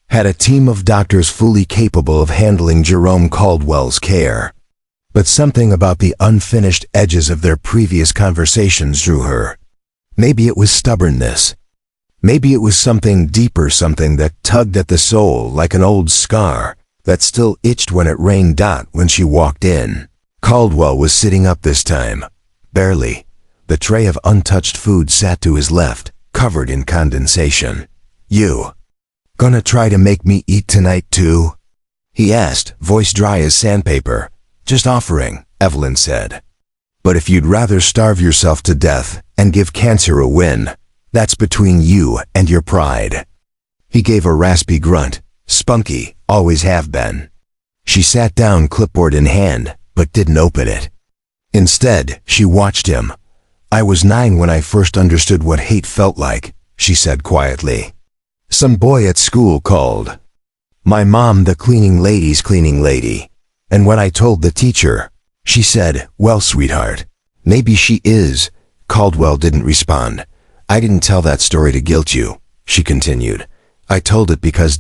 had a team of doctors fully capable of handling Jerome Caldwell's care. But something about the unfinished edges of their previous conversations drew her. Maybe it was stubbornness. Maybe it was something deeper, something that tugged at the soul like an old scar that still itched when it rained. When she walked in, Caldwell was sitting up this time. Barely. The tray of untouched food sat to his left, covered in condensation. "You gonna try to make me eat tonight too?" he asked, voice dry as sandpaper. "Just offering," Evelyn said. "But if you'd rather starve yourself to death and give cancer a win, that's between you and your pride." He gave a raspy grunt. "Spunky, always have been." She sat down, clipboard in hand, but didn't open it. Instead, she watched him. "I was 9 when I first understood what hate felt like," she said quietly. "Some boy at school called my mom the cleaning lady's cleaning lady. And when I told the teacher, she said, 'Well, sweetheart, maybe she is.'" Caldwell didn't respond. I didn't tell that story to guilt you, she continued. I told it because ...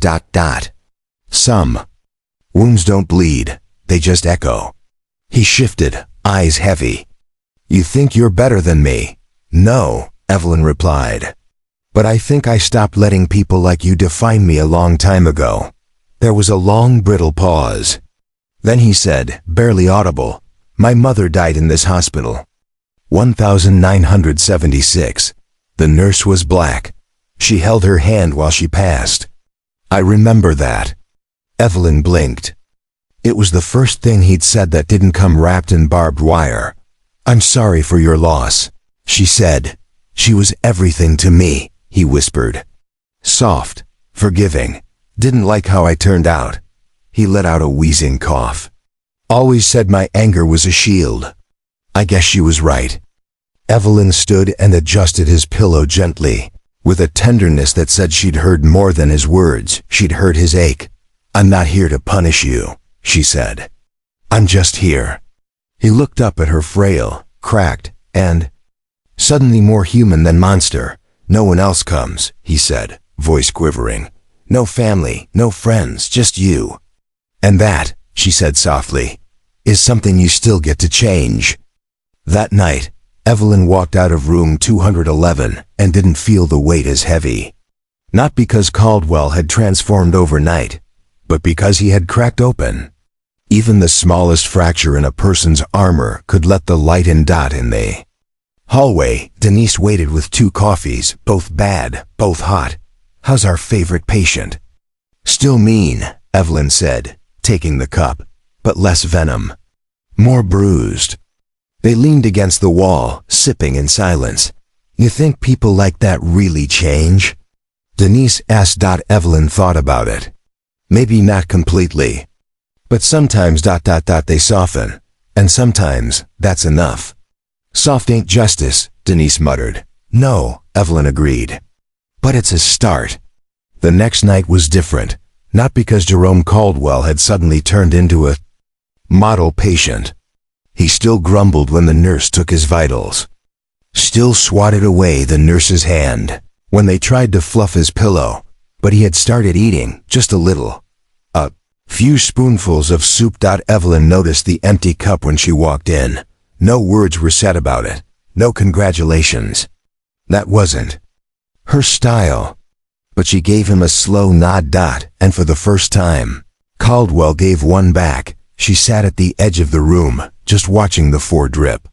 Some wounds don't bleed, they just echo. He shifted, eyes heavy. You think you're better than me? No, Evelyn replied. But I think I stopped letting people like you define me a long time ago. There was a long, brittle pause. Then he said, barely audible, my mother died in this hospital. 1976. The nurse was black. She held her hand while she passed. I remember that. Evelyn blinked. It was the first thing he'd said that didn't come wrapped in barbed wire. I'm sorry for your loss, she said. She was everything to me, he whispered. Soft, forgiving, didn't like how I turned out. He let out a wheezing cough. Always said my anger was a shield. I guess she was right. Evelyn stood and adjusted his pillow gently, with a tenderness that said she'd heard more than his words. She'd heard his ache. I'm not here to punish you, she said. I'm just here. He looked up at her frail, cracked, and suddenly more human than monster. No one else comes, he said, voice quivering. No family, no friends, just you. And that, she said softly, is something you still get to change. That night, Evelyn walked out of room 211 and didn't feel the weight as heavy. Not because Caldwell had transformed overnight, but because he had cracked open. Even the smallest fracture in a person's armor could let the light in. In the hallway, Denise waited with 2 coffees, both bad, both hot. How's our favorite patient? Still mean, Evelyn said, taking the cup, but less venom. More bruised. They leaned against the wall, sipping in silence. You think people like that really change? Denise asked. Evelyn thought about it. Maybe not completely. But sometimes ... they soften. And sometimes, that's enough. Soft ain't justice, Denise muttered. No, Evelyn agreed. But it's a start. The next night was different, not because Jerome Caldwell had suddenly turned into a model patient. He still grumbled when the nurse took his vitals. Still swatted away the nurse's hand when they tried to fluff his pillow, but he had started eating, just a little. A few spoonfuls of soup. Evelyn noticed the empty cup when she walked in. No words were said about it. No congratulations. That wasn't her style. But she gave him a slow nod. And for the first time, Caldwell gave one back. She sat at the edge of the room, just watching the 4 drip.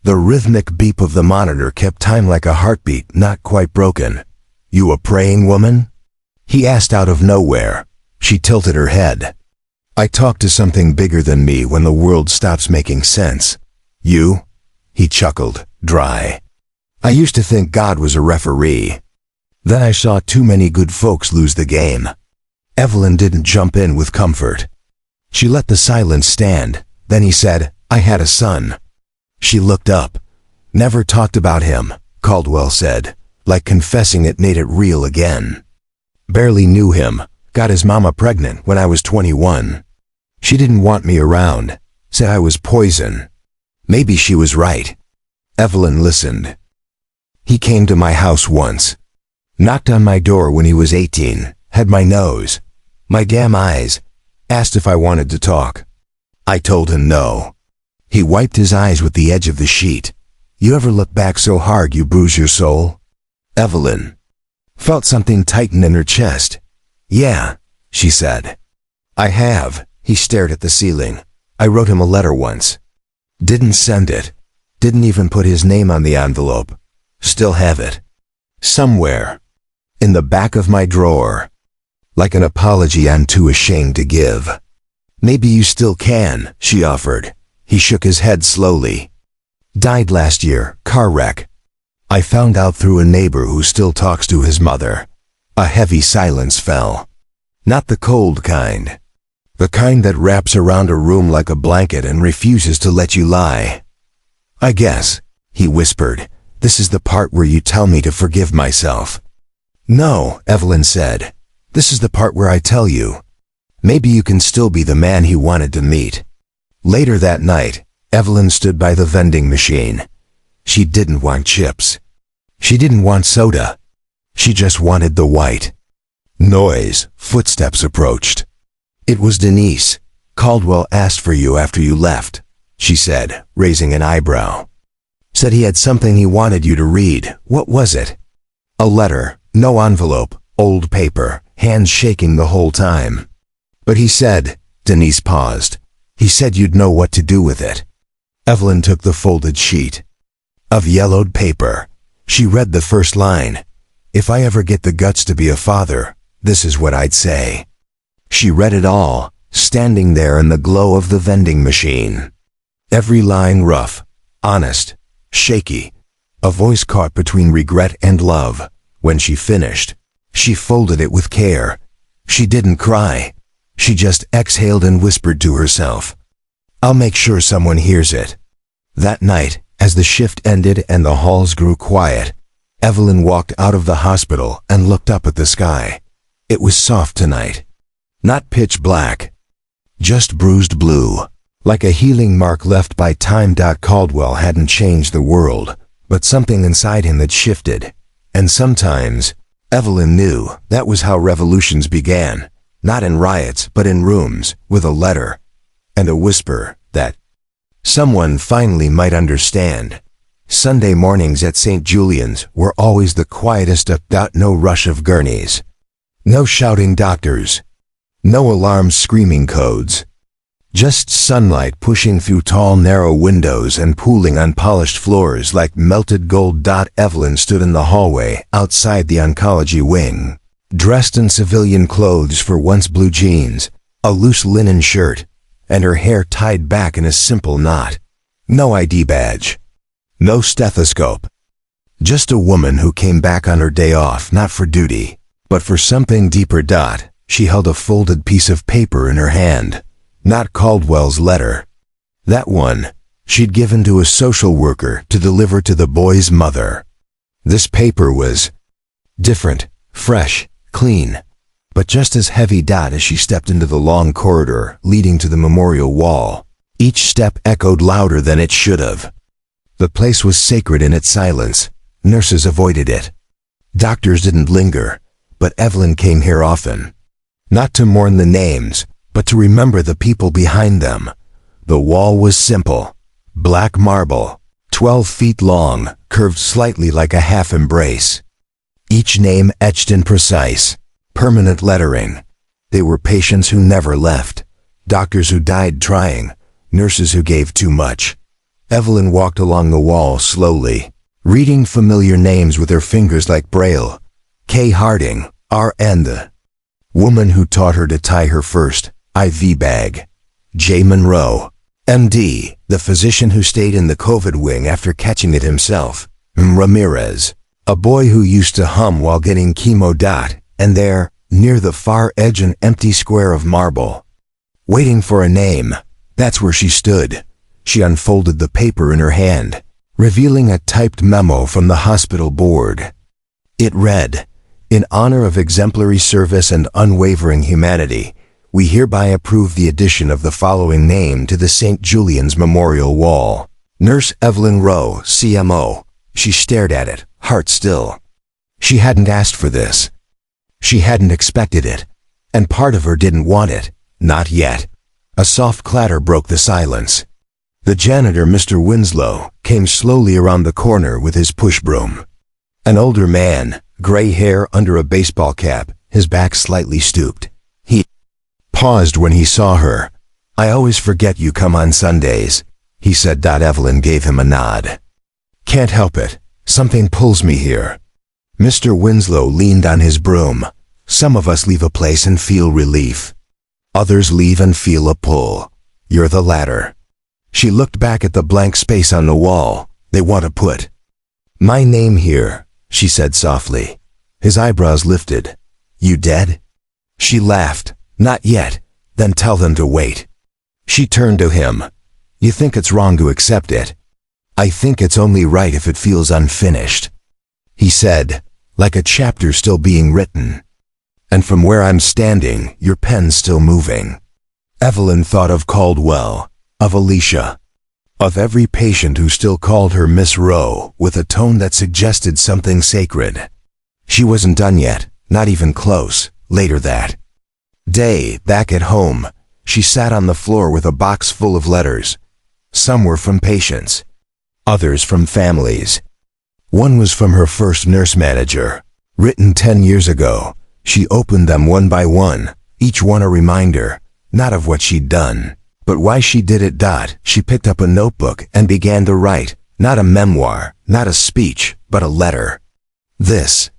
The rhythmic beep of the monitor kept time like a heartbeat not quite broken. You a praying woman? He asked out of nowhere. She tilted her head. I talk to something bigger than me when the world stops making sense. You? He chuckled, dry. I used to think God was a referee. Then I saw too many good folks lose the game. Evelyn didn't jump in with comfort. She let the silence stand. Then he said, I had a son. She looked up. Never talked about him, Caldwell said, like confessing it made it real again. Barely knew him. Got his mama pregnant when I was 21. She didn't want me around. Said I was poison. Maybe she was right. Evelyn listened. He came to my house once. Knocked on my door when he was 18. Had my nose. My damn eyes. Asked if I wanted to talk. I told him no. He wiped his eyes with the edge of the sheet. You ever look back so hard you bruise your soul? Evelyn felt something tighten in her chest. Yeah, she said. I have. He stared at the ceiling. I wrote him a letter once. Didn't send it. Didn't even put his name on the envelope. Still have it. Somewhere. In the back of my drawer. Like an apology I'm too ashamed to give. Maybe you still can, she offered. He shook his head slowly. Died last year, car wreck. I found out through a neighbor who still talks to his mother. A heavy silence fell. Not the cold kind. The kind that wraps around a room like a blanket and refuses to let you lie. I guess, he whispered, this is the part where you tell me to forgive myself. No, Evelyn said. This is the part where I tell you. Maybe you can still be the man he wanted to meet. Later that night, Evelyn stood by the vending machine. She didn't want chips. She didn't want soda. She just wanted the white. Noise, footsteps approached. It was Denise. Caldwell asked for you after you left, she said, raising an eyebrow. Said he had something he wanted you to read. What was it? A letter, no envelope, old paper, hands shaking the whole time. But he said, Denise paused. He said you'd know what to do with it. Evelyn took the folded sheet of yellowed paper. She read the first line. If I ever get the guts to be a father, this is what I'd say. She read it all, standing there in the glow of the vending machine. Every line rough, honest, shaky. A voice caught between regret and love. When she finished, she folded it with care. She didn't cry. She just exhaled and whispered to herself, I'll make sure someone hears it. That night, as the shift ended and the halls grew quiet, Evelyn walked out of the hospital and looked up at the sky. It was soft tonight. Not pitch black. Just bruised blue. Like a healing mark left by time. Caldwell hadn't changed the world, but something inside him had shifted. And sometimes, Evelyn knew that was how revolutions began. Not in riots, but in rooms, with a letter and a whisper that someone finally might understand. Sunday mornings at St. Julian's were always the quietest. No rush of gurneys. No shouting doctors. No alarm screaming codes. Just sunlight pushing through tall narrow windows and pooling on polished floors like melted gold. Evelyn stood in the hallway outside the oncology wing, dressed in civilian clothes, for once blue jeans, a loose linen shirt, and her hair tied back in a simple knot. No ID badge. No stethoscope. Just a woman who came back on her day off, not for duty, but for something deeper. She held a folded piece of paper in her hand. Not Caldwell's letter. That one she'd given to a social worker to deliver to the boy's mother. This paper was different, fresh, clean, but just as heavy. As she stepped into the long corridor leading to the memorial wall, each step echoed louder than it should have. The place was sacred in its silence. Nurses avoided it. Doctors didn't linger, but Evelyn came here often. Not to mourn the names, but to remember the people behind them. The wall was simple. Black marble, 12 feet long, curved slightly like a half embrace. Each name etched in precise, permanent lettering. They were patients who never left, doctors who died trying, nurses who gave too much. Evelyn walked along the wall slowly, reading familiar names with her fingers like Braille. Kay Harding, R.N. the woman who taught her to tie her first IV bag. J. Monroe, M.D., the physician who stayed in the COVID wing after catching it himself. Ramirez, a boy who used to hum while getting chemo. And there, near the far edge, an empty square of marble. Waiting for a name. That's where she stood. She unfolded the paper in her hand, revealing a typed memo from the hospital board. It read, "In honor of exemplary service and unwavering humanity, we hereby approve the addition of the following name to the St. Julian's Memorial Wall. Nurse Evelyn Rowe, CMO." She stared at it, heart still. She hadn't asked for this. She hadn't expected it. And part of her didn't want it. Not yet. A soft clatter broke the silence. The janitor, Mr. Winslow, came slowly around the corner with his push broom. An older man, gray hair under a baseball cap, his back slightly stooped. He paused when he saw her. "I always forget you come on Sundays," he said. Evelyn gave him a nod. "Can't help it. Something pulls me here." Mr. Winslow leaned on his broom. "Some of us leave a place and feel relief. Others leave and feel a pull. You're the latter." She looked back at the blank space on the wall. "They want to put my name here," she said softly. His eyebrows lifted. "You dead?" She laughed. "Not yet." "Then tell them to wait." She turned to him. "You think it's wrong to accept it?" "I think it's only right if it feels unfinished," he said, "like a chapter still being written. And from where I'm standing, your pen's still moving." Evelyn thought of Caldwell, of Alicia. Of every patient who still called her Miss Rowe with a tone that suggested something sacred. She wasn't done yet, not even close. Later that day, back at home, she sat on the floor with a box full of letters. Some were from patients, others from families. One was from her first nurse manager, written 10 years ago. She opened them one by one, each one a reminder, not of what she'd done, but why she did it. She picked up a notebook and began to write, not a memoir, not a speech, but a letter. This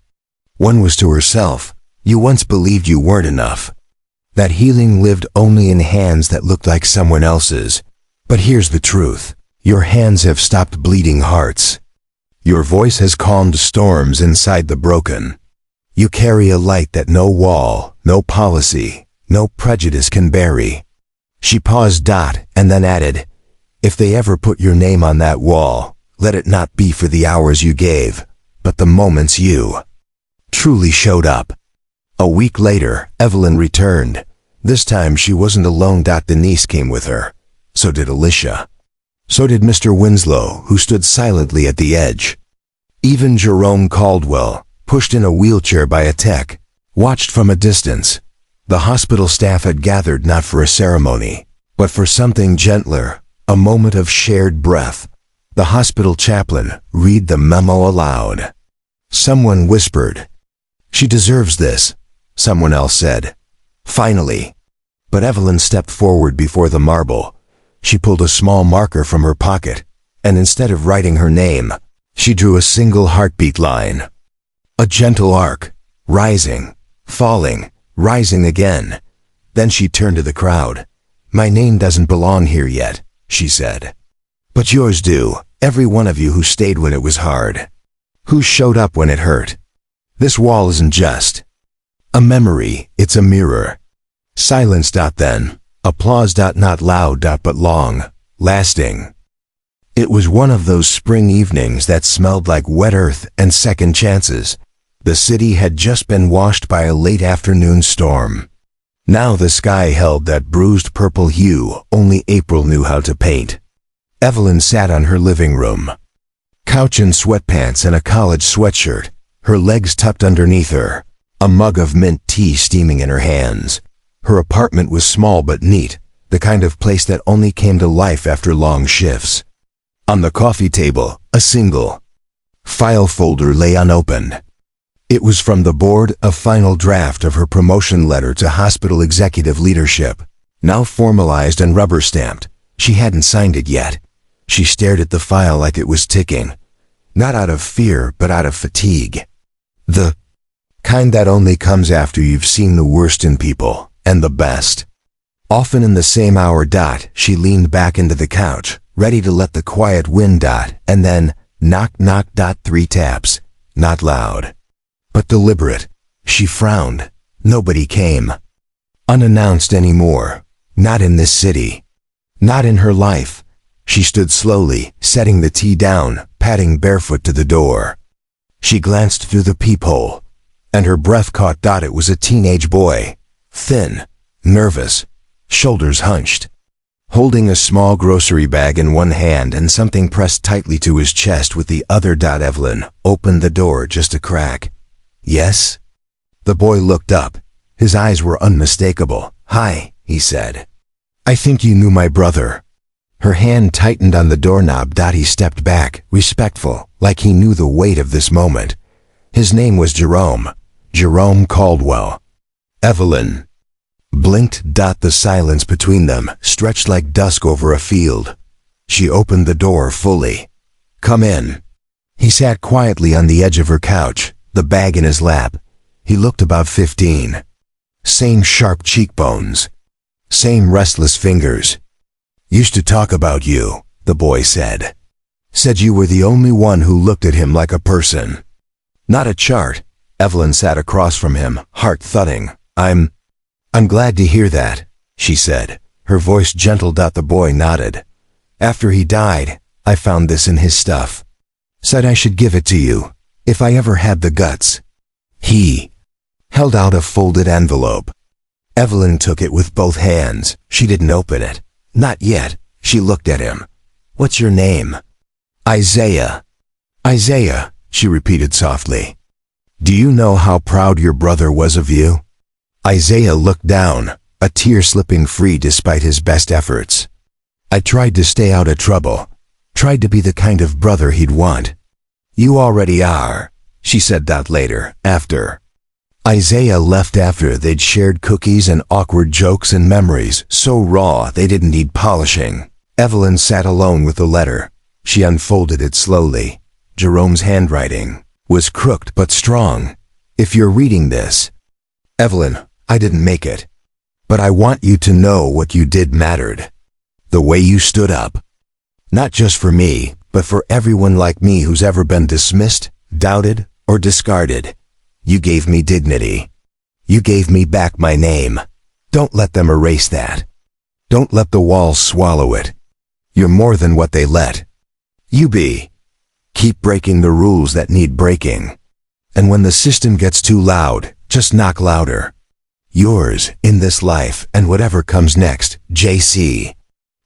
one was to herself. You once believed you weren't enough, that healing lived only in hands that looked like someone else's. But here's the truth. Your hands have stopped bleeding hearts. Your voice has calmed storms inside the broken. You carry a light that no wall, no policy, no prejudice can bury. She paused, and then added, if they ever put your name on that wall, let it not be for the hours you gave, but the moments you truly showed up. A week later, Evelyn returned. This time she wasn't alone. Denise came with her. So did Alicia. So did Mr. Winslow, who stood silently at the edge. Even Jerome Caldwell, pushed in a wheelchair by a tech, watched from a distance. The hospital staff had gathered not for a ceremony, but for something gentler, a moment of shared breath. The hospital chaplain read the memo aloud. Someone whispered, "She deserves this," someone else said, "Finally." But Evelyn stepped forward before the marble. She pulled a small marker from her pocket, and instead of writing her name, she drew a single heartbeat line. A gentle arc, rising, falling, rising again. Then she turned to the crowd. "My name doesn't belong here yet," she said. "But yours do, every one of you who stayed when it was hard. Who showed up when it hurt. This wall isn't just a memory, it's a mirror." Silence. Then applause. Not loud. But long, lasting. It was one of those spring evenings that smelled like wet earth and second chances. The city had just been washed by a late afternoon storm. Now the sky held that bruised purple hue only April knew how to paint. Evelyn sat on her living room couch in sweatpants and a college sweatshirt, her legs tucked underneath her, a mug of mint tea steaming in her hands. Her apartment was small but neat, the kind of place that only came to life after long shifts. On the coffee table, a single file folder lay unopened. It was from the board, a final draft of her promotion letter to hospital executive leadership, now formalized and rubber-stamped. She hadn't signed it yet. She stared at the file like it was ticking, not out of fear but out of fatigue. The kind that only comes after you've seen the worst in people, and the best. Often in the same hour. She leaned back into the couch, ready to let the quiet wind. And then, knock. 3 taps. Not loud, but deliberate. She frowned. Nobody came. Unannounced anymore. Not in this city. Not in her life. She stood slowly, setting the tea down, padding barefoot to the door. She glanced through the peephole, and her breath caught. It was a teenage boy, thin, nervous, shoulders hunched, holding a small grocery bag in one hand and something pressed tightly to his chest with the other. Evelyn opened the door just a crack. "Yes?" The boy looked up. His eyes were unmistakable. "Hi," he said. "I think you knew my brother." Her hand tightened on the doorknob. He stepped back, respectful, like he knew the weight of this moment. His name was Jerome Caldwell. Evelyn blinked. The silence between them stretched like dusk over a field. She opened the door fully. "Come in." He sat quietly on the edge of her couch, the bag in his lap. He looked about 15. Same sharp cheekbones. Same restless fingers. "Used to talk about you," the boy said. "Said you were the only one who looked at him like a person. Not a chart." Evelyn sat across from him, heart thudding. I'm glad to hear that," she said, her voice gentle. The boy nodded. "After he died, I found this in his stuff. Said I should give it to you, if I ever had the guts." He held out a folded envelope. Evelyn took it with both hands. She didn't open it. Not yet. She looked at him. What's your name? Isaiah. Isaiah, she repeated softly. Do you know how proud your brother was of you? Isaiah looked down, a tear slipping free despite his best efforts. I tried to stay out of trouble, tried to be the kind of brother he'd want. You already are, she said that later, after. Isaiah left after they'd shared cookies and awkward jokes and memories so raw they didn't need polishing. Evelyn sat alone with the letter. She unfolded it slowly. Jerome's handwriting was crooked but strong. If you're reading this, Evelyn, I didn't make it. But I want you to know what you did mattered. The way you stood up. Not just for me, but for everyone like me who's ever been dismissed, doubted, or discarded. You gave me dignity. You gave me back my name. Don't let them erase that. Don't let the walls swallow it. You're more than what they let. You be. Keep breaking the rules that need breaking. And when the system gets too loud, just knock louder. Yours, in this life, and whatever comes next, JC.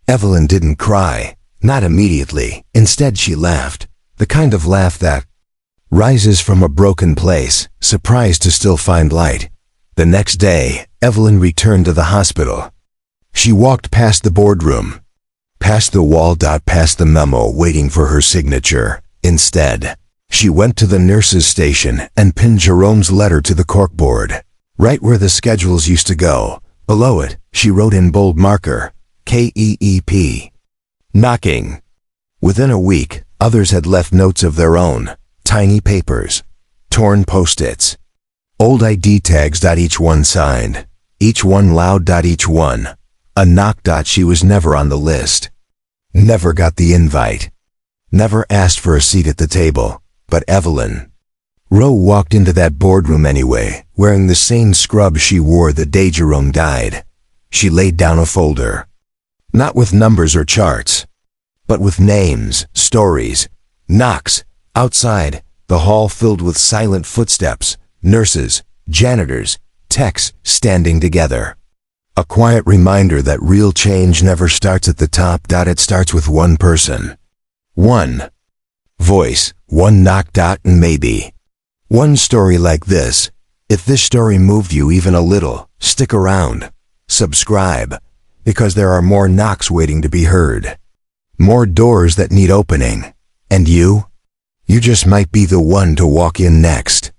Evelyn didn't cry. Not immediately. Instead, she laughed. The kind of laugh that rises from a broken place, surprised to still find light. The next day, Evelyn returned to the hospital. She walked past the boardroom, past the wall, past the memo, waiting for her signature. Instead, she went to the nurse's station and pinned Jerome's letter to the corkboard, right where the schedules used to go. Below it, she wrote in bold marker, KEEP. Knocking. Within a week, others had left notes of their own, tiny papers, torn post-its, old ID tags. Each one signed, each one loud. Each one a knock. She was never on the list, never got the invite, never asked for a seat at the table. But Evelyn Rowe walked into that boardroom anyway, wearing the same scrub she wore the day Jerome died. She laid down a folder, not with numbers or charts, but with names, stories, knocks. Outside, the hall filled with silent footsteps, nurses, janitors, techs standing together. A quiet reminder that real change never starts at the top. It starts with one person. One voice, one knock. And maybe one story like this. If this story moved you even a little, stick around. Subscribe, because there are more knocks waiting to be heard. More doors that need opening. And you just might be the one to walk in next.